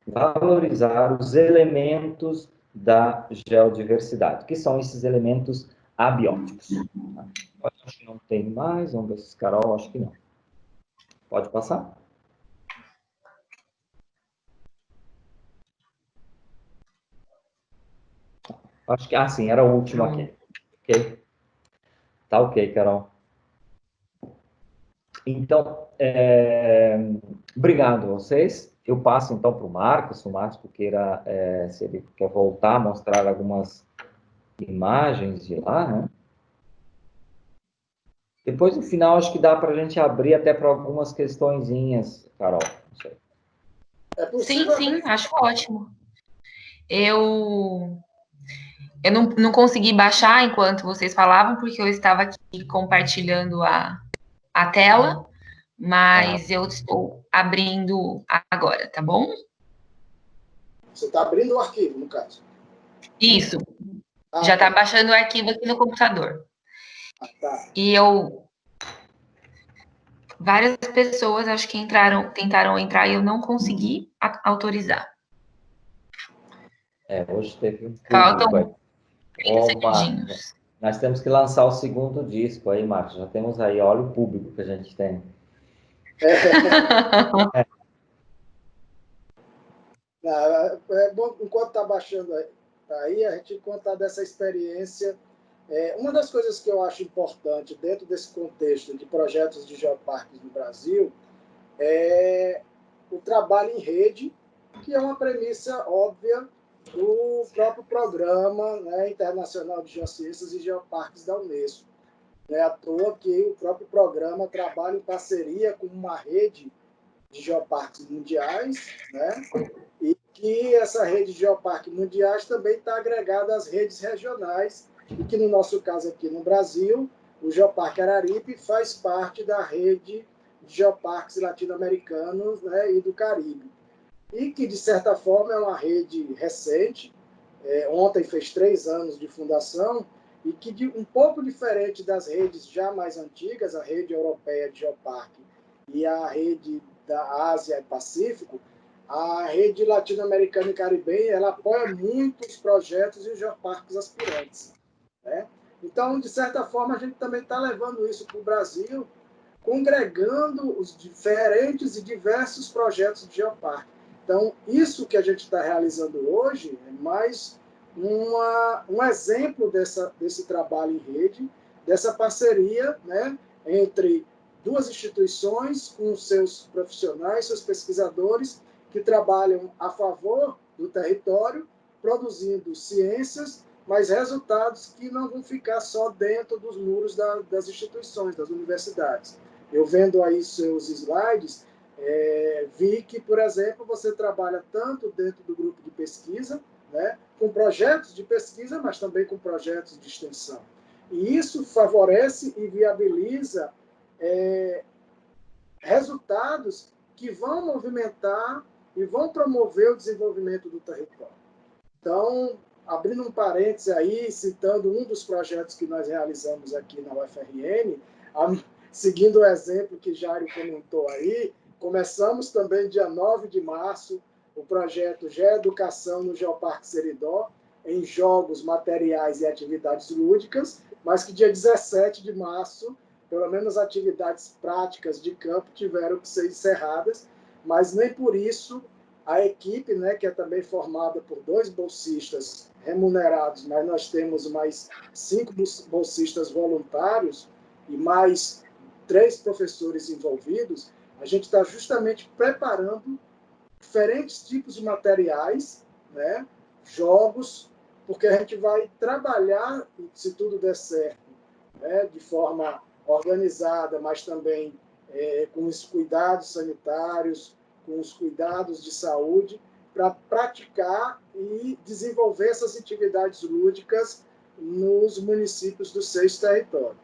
valorizar os elementos da geodiversidade, que são esses elementos abióticos. Tá? Acho que não tem mais, vamos ver se Carol, acho que não. Pode passar? Acho que, sim, era o último aqui. Ok? Tá ok, Carol. Então, obrigado a vocês. Eu passo, então, para o Marcos, se o Marcos queira, se ele quer voltar a mostrar algumas imagens de lá, né? Depois, no final, acho que dá para a gente abrir até para algumas questõezinhas, Carol. Não sei. Sim, acho ótimo. Eu não consegui baixar enquanto vocês falavam, porque eu estava aqui compartilhando a tela, mas eu estou abrindo agora, tá bom? Você está abrindo o arquivo, no caso? Isso. Já está baixando o arquivo aqui no computador. Tá. E várias pessoas, acho que tentaram entrar e eu não consegui autorizar. Hoje teve um Faltam 30 segundinhos. Nós temos que lançar o segundo disco aí, Marcos. Já temos aí, olha o público que a gente tem. É bom, enquanto está baixando aí, a gente contar dessa experiência. Uma das coisas que eu acho importante dentro desse contexto de projetos de geoparques no Brasil é o trabalho em rede, que é uma premissa óbvia do próprio Programa, né, Internacional de Geociências e Geoparques da Unesco. Não é à toa que o próprio programa trabalha em parceria com uma rede de geoparques mundiais, né, e que que essa rede de geoparques mundiais também está agregada às redes regionais, e que, no nosso caso aqui no Brasil, o Geoparque Araripe faz parte da rede de geoparques latino-americanos, né, e do Caribe. E que, de certa forma, é uma rede recente, ontem fez 3 anos de fundação, e que, um pouco diferente das redes já mais antigas, a rede europeia de geoparque e a rede da Ásia e Pacífico, a rede latino-americana e caribenha, ela apoia muitos projetos e os geoparques aspirantes, né? Então, de certa forma, a gente também está levando isso para o Brasil, congregando os diferentes e diversos projetos de geoparque. Então, isso que a gente está realizando hoje é mais um exemplo desse trabalho em rede, dessa parceria, né, entre duas instituições com seus profissionais, seus pesquisadores, que trabalham a favor do território, produzindo ciências, mas resultados que não vão ficar só dentro dos muros das instituições, das universidades. Eu vendo aí seus slides, vi que, por exemplo, você trabalha tanto dentro do grupo de pesquisa, né, com projetos de pesquisa, mas também com projetos de extensão. E isso favorece e viabiliza resultados que vão movimentar e vão promover o desenvolvimento do território. Então, abrindo um parêntese aí, citando um dos projetos que nós realizamos aqui na UFRN, seguindo o exemplo que Jairo comentou aí, começamos também dia 9 de março o projeto Geoeducação no Geoparque Seridó, em jogos, materiais e atividades lúdicas, mas que dia 17 de março, pelo menos atividades práticas de campo tiveram que ser encerradas, mas nem por isso a equipe, né, que é também formada por 2 bolsistas remunerados, mas nós temos mais 5 bolsistas voluntários e mais 3 professores envolvidos, a gente está justamente preparando diferentes tipos de materiais, né, jogos, porque a gente vai trabalhar, se tudo der certo, né, de forma organizada, mas também com os cuidados sanitários, com os cuidados de saúde, para praticar e desenvolver essas atividades lúdicas nos municípios dos 6 territórios.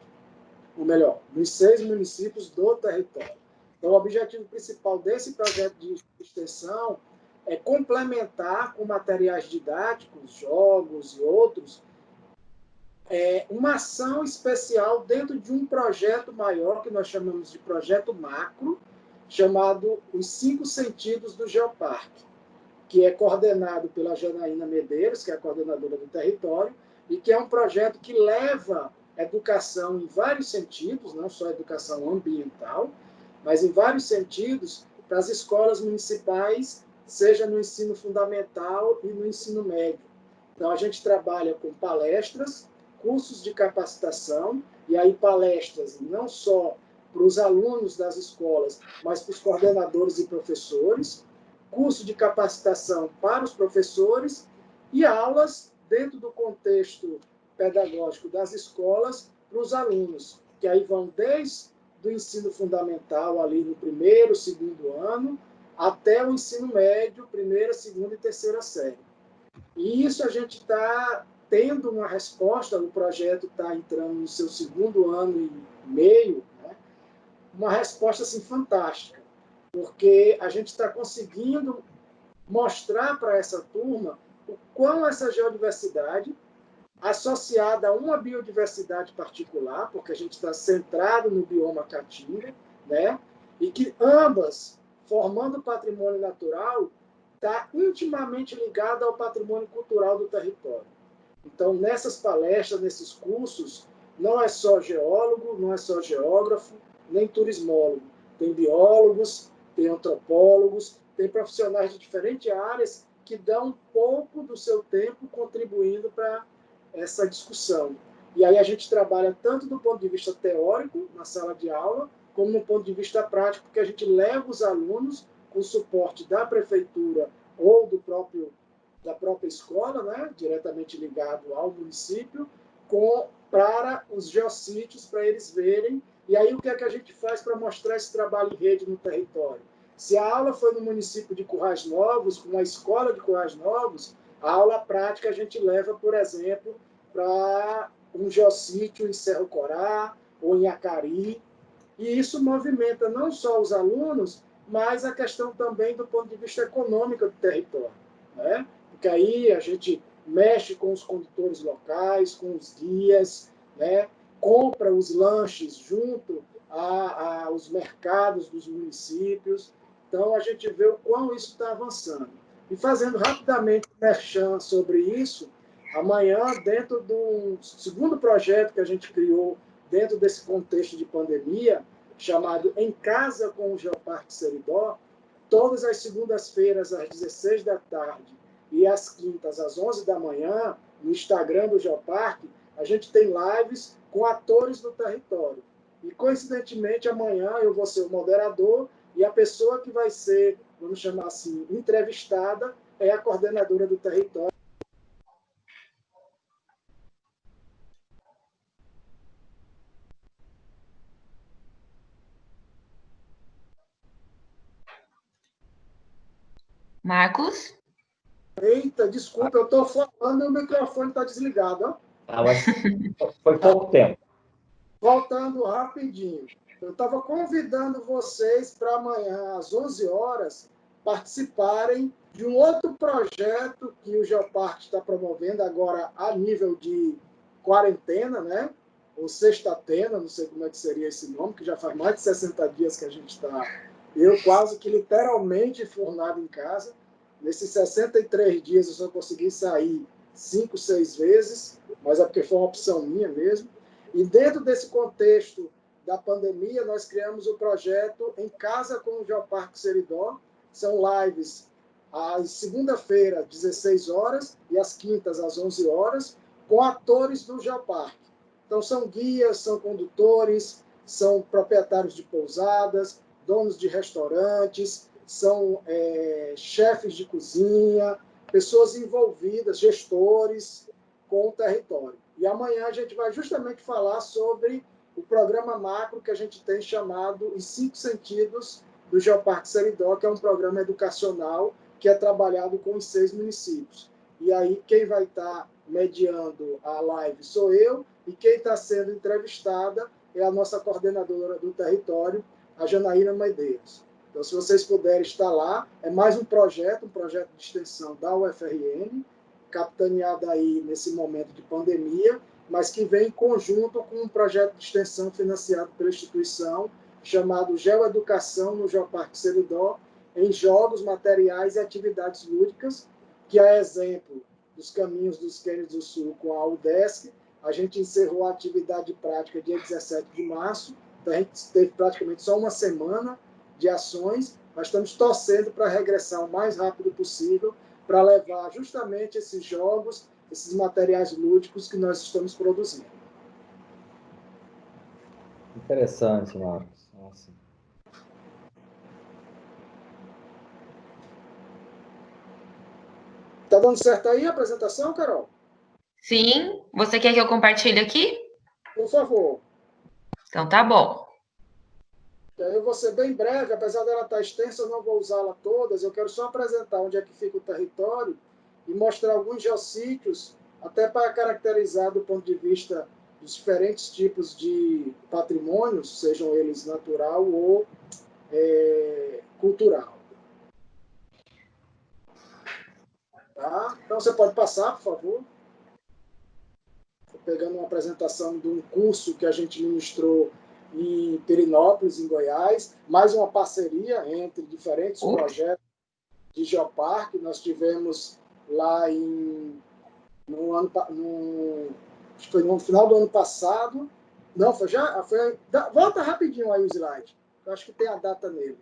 Ou melhor, nos 6 municípios do território. Então, o objetivo principal desse projeto de extensão é complementar com materiais didáticos, jogos e outros, uma ação especial dentro de um projeto maior, que nós chamamos de projeto macro, chamado Os 5 Sentidos do Geoparque, que é coordenado pela Janaína Medeiros, que é a coordenadora do território, e que é um projeto que leva educação em vários sentidos, não só educação ambiental, mas em vários sentidos, para as escolas municipais, seja no ensino fundamental e no ensino médio. Então, a gente trabalha com palestras, cursos de capacitação, e aí palestras não só para os alunos das escolas, mas para os coordenadores e professores, curso de capacitação para os professores e aulas dentro do contexto pedagógico das escolas para os alunos, que aí vão desde do ensino fundamental, ali no 1º, 2º ano, até o ensino médio, 1ª, 2ª e 3ª série. E isso a gente está tendo uma resposta, o projeto está entrando no seu 2º ano e meio, né? Uma resposta assim, fantástica, porque a gente está conseguindo mostrar para essa turma o quão essa geodiversidade, associada a uma biodiversidade particular, porque a gente está centrado no bioma caatinga, né? E que ambas, formando patrimônio natural, está intimamente ligada ao patrimônio cultural do território. Então, nessas palestras, nesses cursos, não é só geólogo, não é só geógrafo, nem turismólogo. Tem biólogos, tem antropólogos, tem profissionais de diferentes áreas que dão um pouco do seu tempo contribuindo para essa discussão. E aí a gente trabalha tanto do ponto de vista teórico, na sala de aula, como no ponto de vista prático, porque a gente leva os alunos com suporte da prefeitura ou da própria escola, né, diretamente ligado ao município, para os geossítios, para eles verem. E aí o que é que a gente faz para mostrar esse trabalho em rede no território? Se a aula foi no município de Currais Novos, com uma escola de Currais Novos, a aula prática a gente leva, por exemplo, para um geossítio em Cerro Corá ou em Acari, e isso movimenta não só os alunos, mas a questão também do ponto de vista econômico do território, né? Porque aí a gente mexe com os condutores locais, com os guias, né? Compra os lanches junto aos mercados dos municípios. Então, a gente vê o quão isso está avançando. E fazendo rapidamente um merchan sobre isso, amanhã, dentro do segundo projeto que a gente criou, dentro desse contexto de pandemia, chamado Em Casa com o Geoparque Seridó, todas as segundas-feiras, às 16 da tarde, e às quintas, às 11 da manhã, no Instagram do Geoparque, a gente tem lives com atores do território. E, coincidentemente, amanhã eu vou ser o moderador e a pessoa que vai ser, vamos chamar assim, entrevistada é a coordenadora do território. Marcos? Eita, desculpa, eu estou falando e o microfone está desligado. Ó. Ah, mas foi pouco tempo. Voltando rapidinho. Eu estava convidando vocês para amanhã, às 11 horas, participarem de um outro projeto que o Geoparque está promovendo agora a nível de quarentena, né? Ou sextatena, não sei como é que seria esse nome, que já faz mais de 60 dias que a gente está... Eu quase que literalmente enfurnado em casa. Nesses 63 dias eu só consegui sair 5, 6 vezes, mas é porque foi uma opção minha mesmo. E dentro desse contexto da pandemia, nós criamos o projeto Em Casa com o Geoparque Seridó. São lives às segunda-feira, 16 horas, e às quintas, às 11 horas, com atores do Geoparque. Então, são guias, são condutores, são proprietários de pousadas, donos de restaurantes, são chefes de cozinha, pessoas envolvidas, gestores com o território. E amanhã a gente vai justamente falar sobre o programa macro que a gente tem chamado Os 5 Sentidos do Geoparque Seridó, que é um programa educacional que é trabalhado com os 6 municípios. E aí quem vai estar mediando a live sou eu, e quem está sendo entrevistada é a nossa coordenadora do território, a Janaína Medeiros. Então, se vocês puderem estar lá, é mais um projeto de extensão da UFRN, capitaneado aí nesse momento de pandemia, mas que vem em conjunto com um projeto de extensão financiado pela instituição, chamado Geoeducação no Geoparque Seridó, em jogos, materiais e atividades lúdicas, que é exemplo dos Caminhos dos Cânions do Sul com a UDESC. A gente encerrou a atividade prática dia 17 de março, então a gente teve praticamente só uma semana de ações, mas estamos torcendo para regressar o mais rápido possível, para levar justamente esses jogos, esses materiais lúdicos que nós estamos produzindo. Interessante, Marcos. Nossa. Tá dando certo aí a apresentação, Carol? Sim. Você quer que eu compartilhe aqui? Por favor. Então tá bom. Eu vou ser bem breve, apesar dela estar extensa, eu não vou usá-la todas. Eu quero só apresentar onde é que fica o território e mostrar alguns geossítios, até para caracterizar do ponto de vista dos diferentes tipos de patrimônios, sejam eles natural ou cultural. Tá? Então você pode passar, por favor. Estou pegando uma apresentação de um curso que a gente ministrou em Pirinópolis, em Goiás, mais uma parceria entre diferentes projetos de geoparque. Nós tivemos lá acho que foi no final do ano passado. Não, volta rapidinho aí o slide. Eu acho que tem a data nele.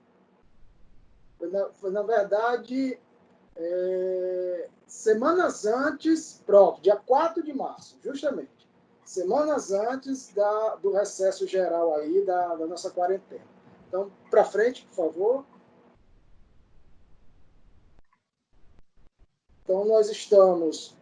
Foi na verdade, semanas antes, pronto, dia 4 de março, justamente. Semanas antes do recesso geral aí da nossa quarentena. Então, para frente, por favor. Então, nós estamos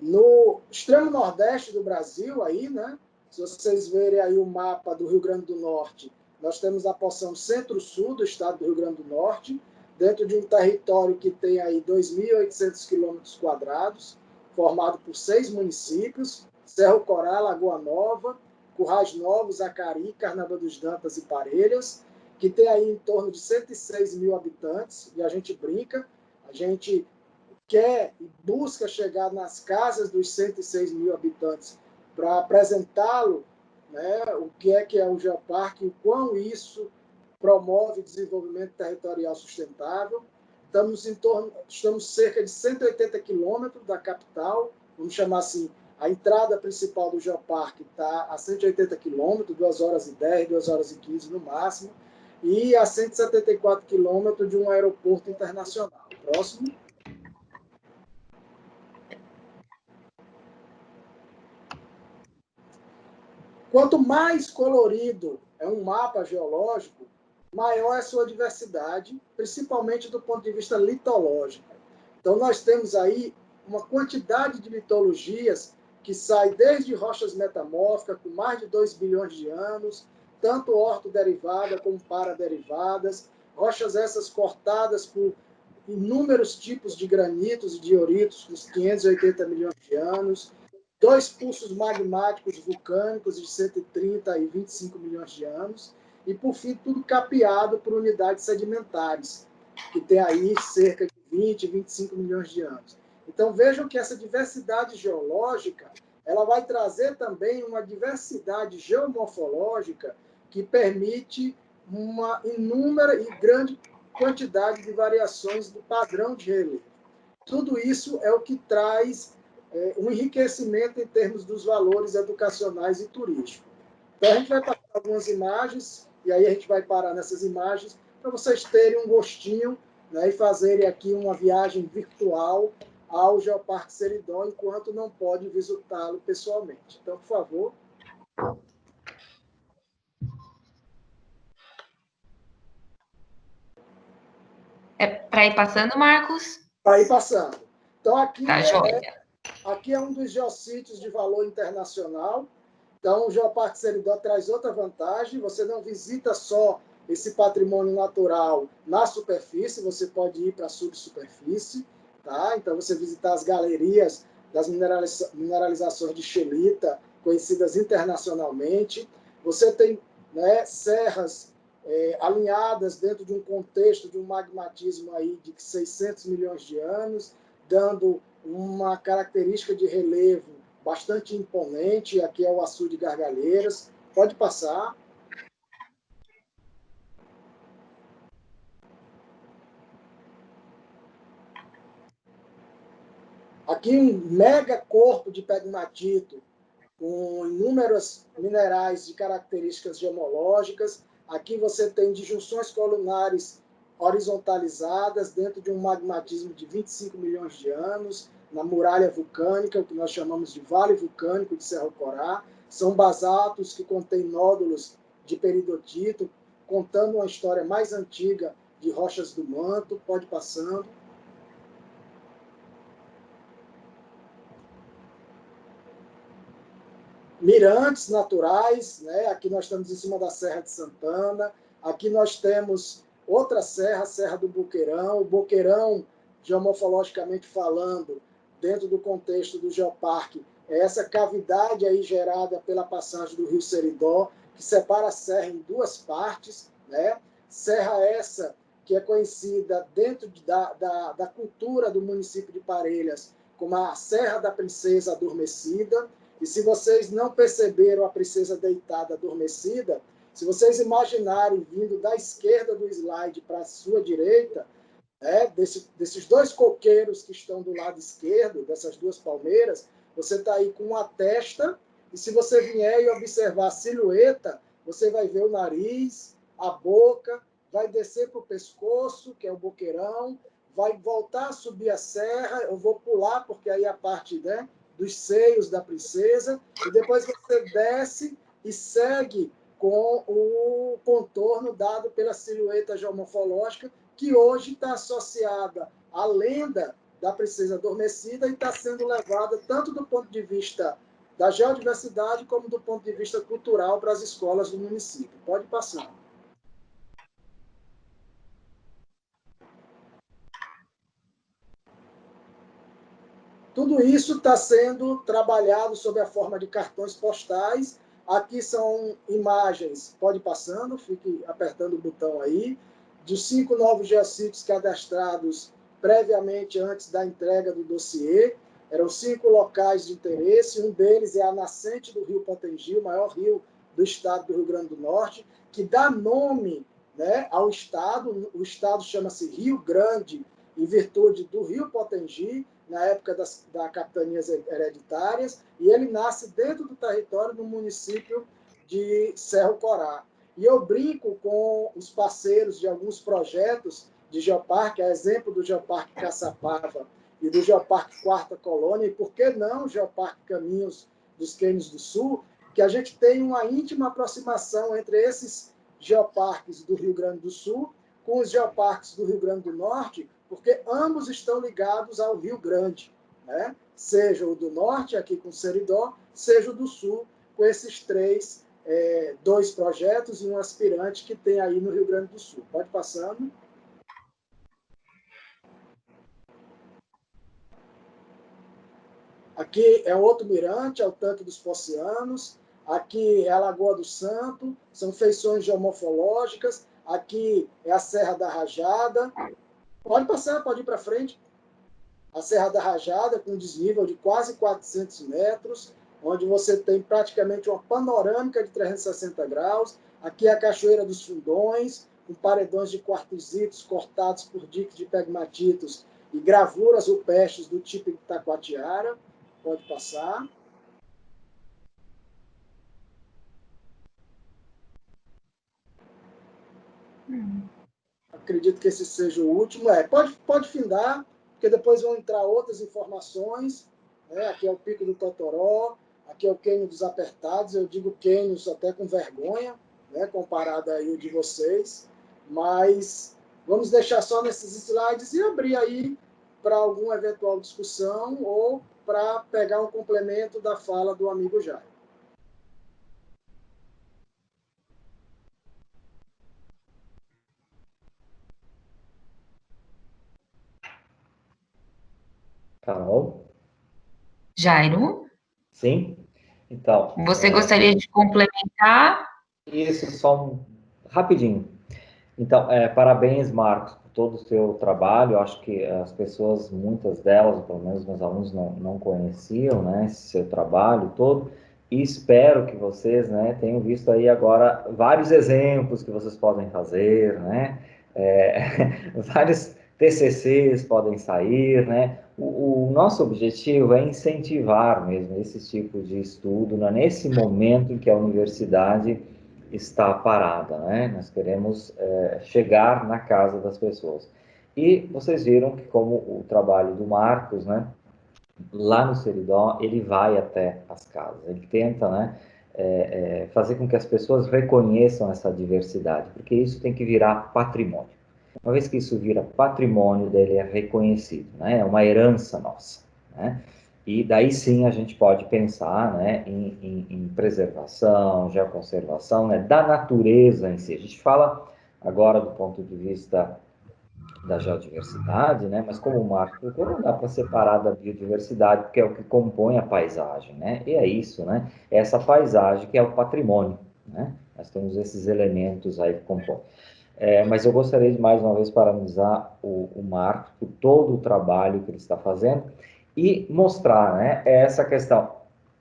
no extremo nordeste do Brasil, aí, né? Se vocês verem aí o mapa do Rio Grande do Norte, nós temos a porção centro-sul do estado do Rio Grande do Norte, dentro de um território que tem aí 2.800 quilômetros quadrados, formado por 6 municípios, Cerro Corá, Lagoa Nova, Currais Novos, Acari, Carnaval dos Dantas e Parelhas, que tem aí em torno de 106 mil habitantes, e a gente brinca, a gente quer e busca chegar nas casas dos 106 mil habitantes para apresentá-lo, né, o que é o Geoparque, o quão isso promove desenvolvimento territorial sustentável. Estamos cerca de 180 quilômetros da capital, vamos chamar assim, a entrada principal do Geoparque está a 180 quilômetros, 2 horas e 10, 2 horas e 15 no máximo, e a 174 quilômetros de um aeroporto internacional. Próximo. Quanto mais colorido é um mapa geológico, maior é a sua diversidade, principalmente do ponto de vista litológico. Então, nós temos aí uma quantidade de litologias que sai desde rochas metamórficas, com mais de 2 bilhões de anos, tanto ortoderivada como paraderivadas, rochas essas cortadas por inúmeros tipos de granitos e dioritos, com 580 milhões de anos, 2 pulsos magmáticos vulcânicos de 130 e 25 milhões de anos, e, por fim, tudo capeado por unidades sedimentares, que tem aí cerca de 20, 25 milhões de anos. Então, vejam que essa diversidade geológica ela vai trazer também uma diversidade geomorfológica que permite uma inúmera e grande quantidade de variações do padrão de relevo. Tudo isso é o que traz um enriquecimento em termos dos valores educacionais e turísticos. Então, a gente vai passar algumas imagens, e aí a gente vai parar nessas imagens, para vocês terem um gostinho, né, e fazerem aqui uma viagem virtual ao Geoparque Seridó, enquanto não pode visitá-lo pessoalmente. Então, por favor. É para ir passando, Marcos? Para ir passando. Então, aqui, tá, aqui é um dos geossítios de valor internacional. Então, o Geoparque Seridó traz outra vantagem. Você não visita só esse patrimônio natural na superfície, você pode ir para a subsuperfície. Tá? Então, você visitar as galerias das mineralizações de scheelita, conhecidas internacionalmente. Você tem, né, serras alinhadas dentro de um contexto de um magmatismo aí de 600 milhões de anos, dando uma característica de relevo bastante imponente. Aqui é o Açude de Gargalheiras. Pode passar. Aqui um mega corpo de pegmatito com inúmeros minerais de características gemológicas. Aqui você tem disjunções colunares horizontalizadas dentro de um magmatismo de 25 milhões de anos, na muralha vulcânica, o que nós chamamos de Vale Vulcânico de Cerro Corá. São basaltos que contêm nódulos de peridotito, contando uma história mais antiga de rochas do manto. Pode passando. Mirantes naturais, né? Aqui nós estamos em cima da Serra de Santana. Aqui nós temos outra serra, a Serra do Boqueirão. O Boqueirão, geomorfologicamente falando, dentro do contexto do Geoparque, é essa cavidade aí gerada pela passagem do rio Seridó, que separa a serra em 2 partes, né? Serra essa que é conhecida dentro da cultura do município de Parelhas como a Serra da Princesa Adormecida. E se vocês não perceberam a princesa deitada adormecida, se vocês imaginarem vindo da esquerda do slide para a sua direita, desses 2 coqueiros que estão do lado esquerdo, dessas 2 palmeiras, você está aí com uma testa, e se você vier e observar a silhueta, você vai ver o nariz, a boca, vai descer para o pescoço, que é o boqueirão, vai voltar a subir a serra. Eu vou pular, porque aí a parte, né, dos seios da princesa, e depois você desce e segue com o contorno dado pela silhueta geomorfológica, que hoje está associada à lenda da princesa adormecida e está sendo levada tanto do ponto de vista da geodiversidade como do ponto de vista cultural para as escolas do município. Pode passar. Tudo isso está sendo trabalhado sob a forma de cartões postais. Aqui são imagens, pode ir passando, fique apertando o botão aí, dos 5 novos geossítios cadastrados previamente antes da entrega do dossiê. Eram 5 locais de interesse, um deles é a nascente do Rio Potengi, o maior rio do estado do Rio Grande do Norte, que dá nome, né, ao estado. O estado chama-se Rio Grande, em virtude do Rio Potengi, na época das capitanias hereditárias, e ele nasce dentro do território do município de Cerro Corá. E eu brinco com os parceiros de alguns projetos de geoparque, a exemplo do Geoparque Caçapava e do Geoparque Quarta Colônia, e por que não o Geoparque Caminhos dos Cânions do Sul, que a gente tem uma íntima aproximação entre esses geoparques do Rio Grande do Sul com os geoparques do Rio Grande do Norte, porque ambos estão ligados ao Rio Grande, né? Seja o do norte, aqui com Seridó, seja o do sul, com esses dois projetos e um aspirante que tem aí no Rio Grande do Sul. Pode passando. Aqui é outro mirante, é o Tanque dos Poncianos. Aqui é a Lagoa do Santo, são feições geomorfológicas. Aqui é a Serra da Rajada. Pode passar, pode ir para frente. A Serra da Rajada, com um desnível de quase 400 metros, onde você tem praticamente uma panorâmica de 360 graus. Aqui é a Cachoeira dos Fundões, com paredões de quartzitos cortados por diques de pegmatitos e gravuras rupestres do tipo de taquatiara. Pode passar. Acredito que esse seja o último. Pode findar, porque depois vão entrar outras informações. Né? Aqui é o Pico do Totoró, aqui é o Quênio dos Apertados. Eu digo quênios até com vergonha, né? Comparado aí o de vocês. Mas vamos deixar só nesses slides e abrir aí para alguma eventual discussão ou para pegar um complemento da fala do amigo Jair. Carol? Jairo? Sim? Então, Você gostaria de complementar? isso, rapidinho. Então, parabéns, Marcos, por todo o seu trabalho. Eu acho que as pessoas, muitas delas, pelo menos meus alunos, não conheciam, né, esse seu trabalho todo. E espero que vocês, né, tenham visto aí agora vários exemplos que vocês podem fazer, né? Vários TCCs podem sair, né? O nosso objetivo é incentivar mesmo esse tipo de estudo, né, nesse momento em que a universidade está parada, né? Nós queremos chegar na casa das pessoas. E vocês viram que como o trabalho do Marcos, né? Lá no Seridó, ele vai até as casas, ele tenta, né? Fazer com que as pessoas reconheçam essa diversidade, porque isso tem que virar patrimônio. Uma vez que isso vira patrimônio, dele é reconhecido, né? É uma herança nossa, né? E daí sim a gente pode pensar, né, em preservação, geoconservação, né, da natureza em si. A gente fala agora do ponto de vista da geodiversidade, né, mas como o Marco colocou, não dá para separar da biodiversidade, porque é o que compõe a paisagem, né? E é isso, né? É essa paisagem que é o patrimônio, né? Nós temos esses elementos aí que compõem. Mas eu gostaria de mais uma vez parabenizar o Marcos por todo o trabalho que ele está fazendo e mostrar, né, essa questão.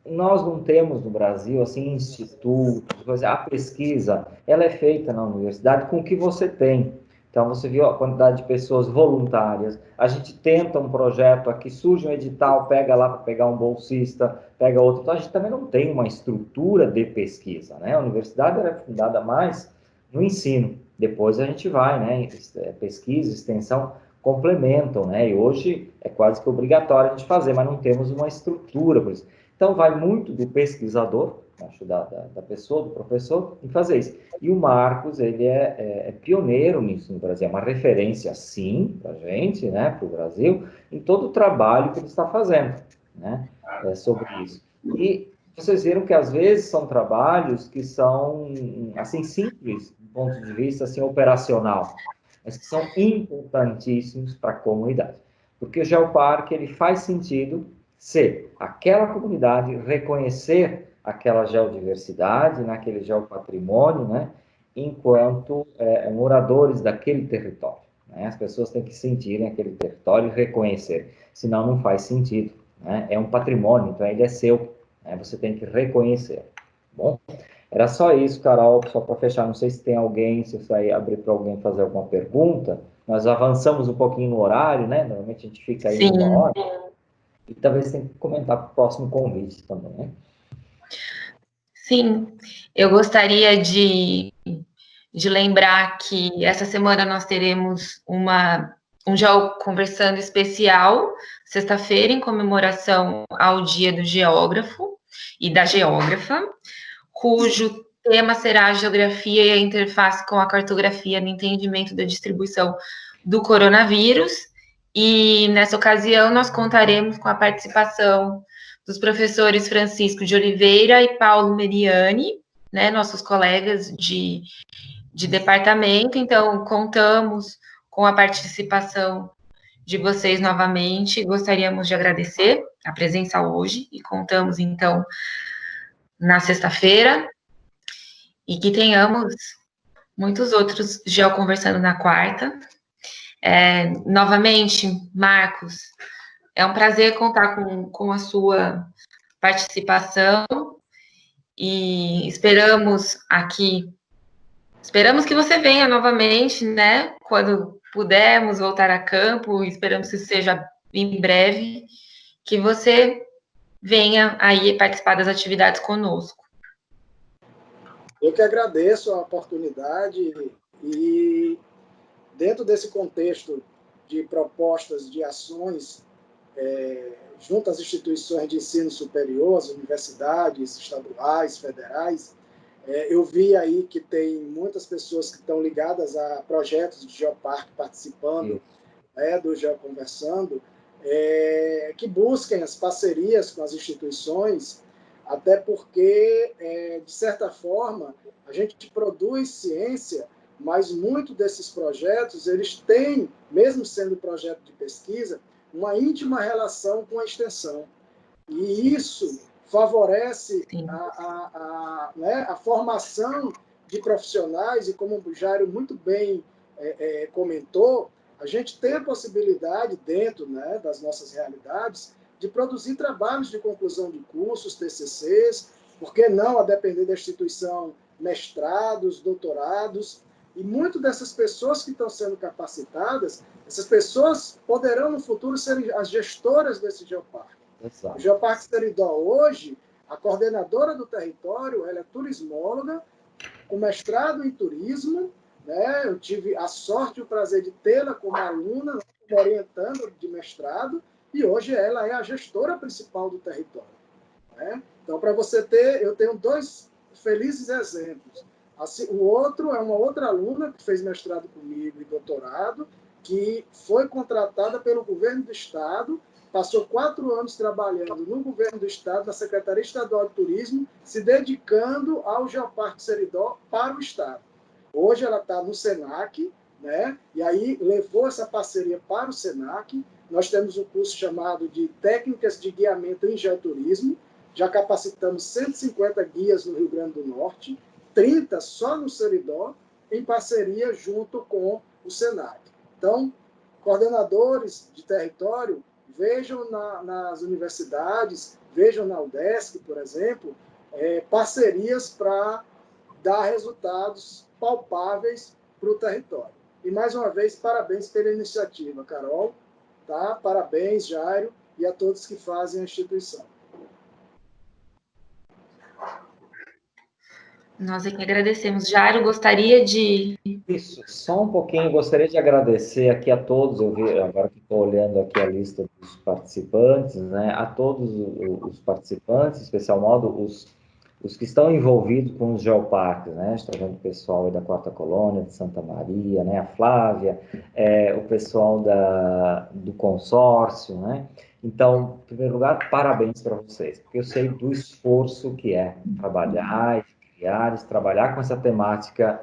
Nós não temos no Brasil assim institutos, a pesquisa ela é feita na universidade com o que você tem. Então você viu a quantidade de pessoas voluntárias. A gente tenta um projeto aqui, surge um edital, pega lá para pegar um bolsista, pega outro. Então a gente também não tem uma estrutura de pesquisa, né? A universidade era fundada mais no ensino. Depois a gente vai, né? Pesquisa, extensão complementam, né? E hoje é quase que obrigatório a gente fazer, mas não temos uma estrutura por isso. Então vai muito do pesquisador, acho da pessoa, do professor, em fazer isso. E o Marcos, ele é pioneiro nisso no Brasil, é uma referência, sim, para a gente, né? Para o Brasil, em todo o trabalho que ele está fazendo, né? Sobre isso. E vocês viram que às vezes são trabalhos que são assim simples do ponto de vista assim operacional, mas que são importantíssimos para a comunidade, porque o geoparque ele faz sentido se aquela comunidade reconhecer aquela geodiversidade, naquele geopatrimônio, né, enquanto moradores daquele território. Né? As pessoas têm que sentirem aquele território e reconhecer, senão não faz sentido. Né? É um patrimônio, então ele é seu, né? Você tem que reconhecer. Bom, era só isso, Carol, só para fechar. Não sei se tem alguém, se você vai abrir para alguém fazer alguma pergunta. Nós avançamos um pouquinho no horário, né? Normalmente a gente fica aí uma hora. E talvez tenha que comentar para o próximo convite também, né? Sim, eu gostaria de lembrar que essa semana nós teremos um Geo Conversando especial, sexta-feira, em comemoração ao Dia do Geógrafo e da Geógrafa, cujo tema será a geografia e a interface com a cartografia no entendimento da distribuição do coronavírus. E nessa ocasião nós contaremos com a participação dos professores Francisco de Oliveira e Paulo Meriani, né, nossos colegas de departamento. Então, contamos com a participação de vocês novamente. Gostaríamos de agradecer a presença hoje e contamos, então, na sexta-feira, e que tenhamos muitos outros Geo Conversando na quarta. Novamente, Marcos, é um prazer contar com a sua participação e esperamos que você venha novamente, né, quando pudermos voltar a campo, esperamos que seja em breve, que você venha aí participar das atividades conosco. Eu que agradeço a oportunidade e, dentro desse contexto de propostas de ações junto às instituições de ensino superior, as universidades estaduais, federais, eu vi aí que tem muitas pessoas que estão ligadas a projetos de geoparque participando do Geoconversando, que busquem as parcerias com as instituições, até porque, de certa forma, a gente produz ciência, mas muito desses projetos, eles têm, mesmo sendo projeto de pesquisa, uma íntima relação com a extensão. E isso favorece a formação de profissionais, e como o Jairo muito bem comentou, a gente tem a possibilidade, dentro, né, das nossas realidades, de produzir trabalhos de conclusão de cursos, TCCs, por que não, a depender da instituição, mestrados, doutorados, e muitas dessas pessoas que estão sendo capacitadas, essas pessoas poderão no futuro ser as gestoras desse geoparque. Exato. O Geoparque Seridó hoje, a coordenadora do território, ela é turismóloga, com mestrado em turismo, né? Eu tive a sorte e o prazer de tê-la como aluna, orientando de mestrado, e hoje ela é a gestora principal do território. Né? Então, para você ter, eu tenho dois felizes exemplos. Assim, o outro é uma outra aluna que fez mestrado comigo e doutorado, que foi contratada pelo governo do Estado, passou 4 anos trabalhando no governo do Estado, na Secretaria Estadual de Turismo, se dedicando ao Geoparque Seridó para o Estado. Hoje ela está no SENAC, né? E aí levou essa parceria para o SENAC. Nós temos um curso chamado de Técnicas de Guiamento em Geoturismo. Já capacitamos 150 guias no Rio Grande do Norte, 30 só no Seridó, em parceria junto com o SENAC. Então, coordenadores de território, vejam nas universidades, vejam na UDESC, por exemplo, parcerias para dar resultados palpáveis para o território. E, mais uma vez, parabéns pela iniciativa, Carol. Tá? Parabéns, Jairo, e a todos que fazem a instituição. Nós aqui agradecemos. Jairo, gostaria de... Isso, só um pouquinho, gostaria de agradecer aqui a todos, eu vi, agora que estou olhando aqui a lista dos participantes, né, a todos os participantes, em especial modo os que estão envolvidos com os geoparques, né, está vendo o pessoal aí da Quarta Colônia, de Santa Maria, né, a Flávia, o pessoal do consórcio, né, então, em primeiro lugar, parabéns para vocês, porque eu sei do esforço que é trabalhar com essa temática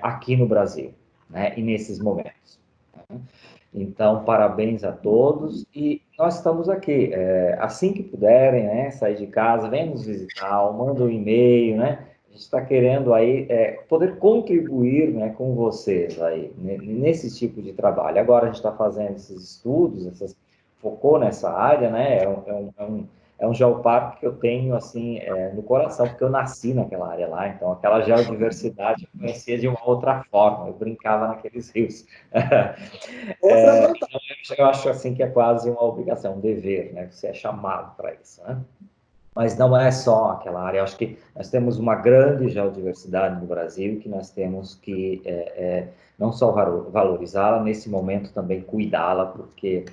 aqui no Brasil, né, e nesses momentos. Então, parabéns a todos e nós estamos aqui. Assim que puderem, né, sair de casa, venham nos visitar, ou manda um e-mail, né? A gente está querendo aí poder contribuir, né, com vocês aí nesse tipo de trabalho. Agora a gente está fazendo esses estudos, focou nessa área, né? É um geoparque que eu tenho assim no coração, porque eu nasci naquela área lá, então aquela geodiversidade eu conhecia de uma outra forma, eu brincava naqueles rios. Eu acho assim que é quase uma obrigação, um dever, né? Você é chamado para isso, né? Mas não é só aquela área. Eu acho que nós temos uma grande geodiversidade no Brasil que nós temos que não só valorizá-la, nesse momento também cuidá-la, porque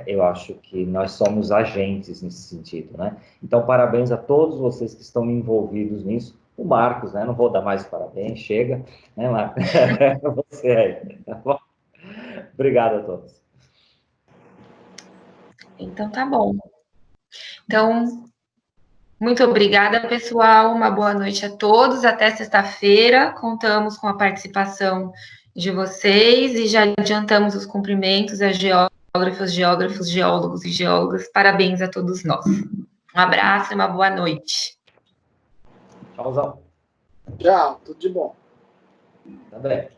eu acho que nós somos agentes nesse sentido, né? Então, parabéns a todos vocês que estão envolvidos nisso. O Marcos, né? Não vou dar mais parabéns, chega, né, Marcos? Você aí, tá bom? Obrigado a todos. Então, tá bom. Então, muito obrigada, pessoal. Uma boa noite a todos. Até sexta-feira. Contamos com a participação de vocês e já adiantamos os cumprimentos a geógrafos, geógrafos, geólogos e geólogas. Parabéns a todos nós. Um abraço e uma boa noite. Tchauzão. Tchau, tudo de bom. Tá bem.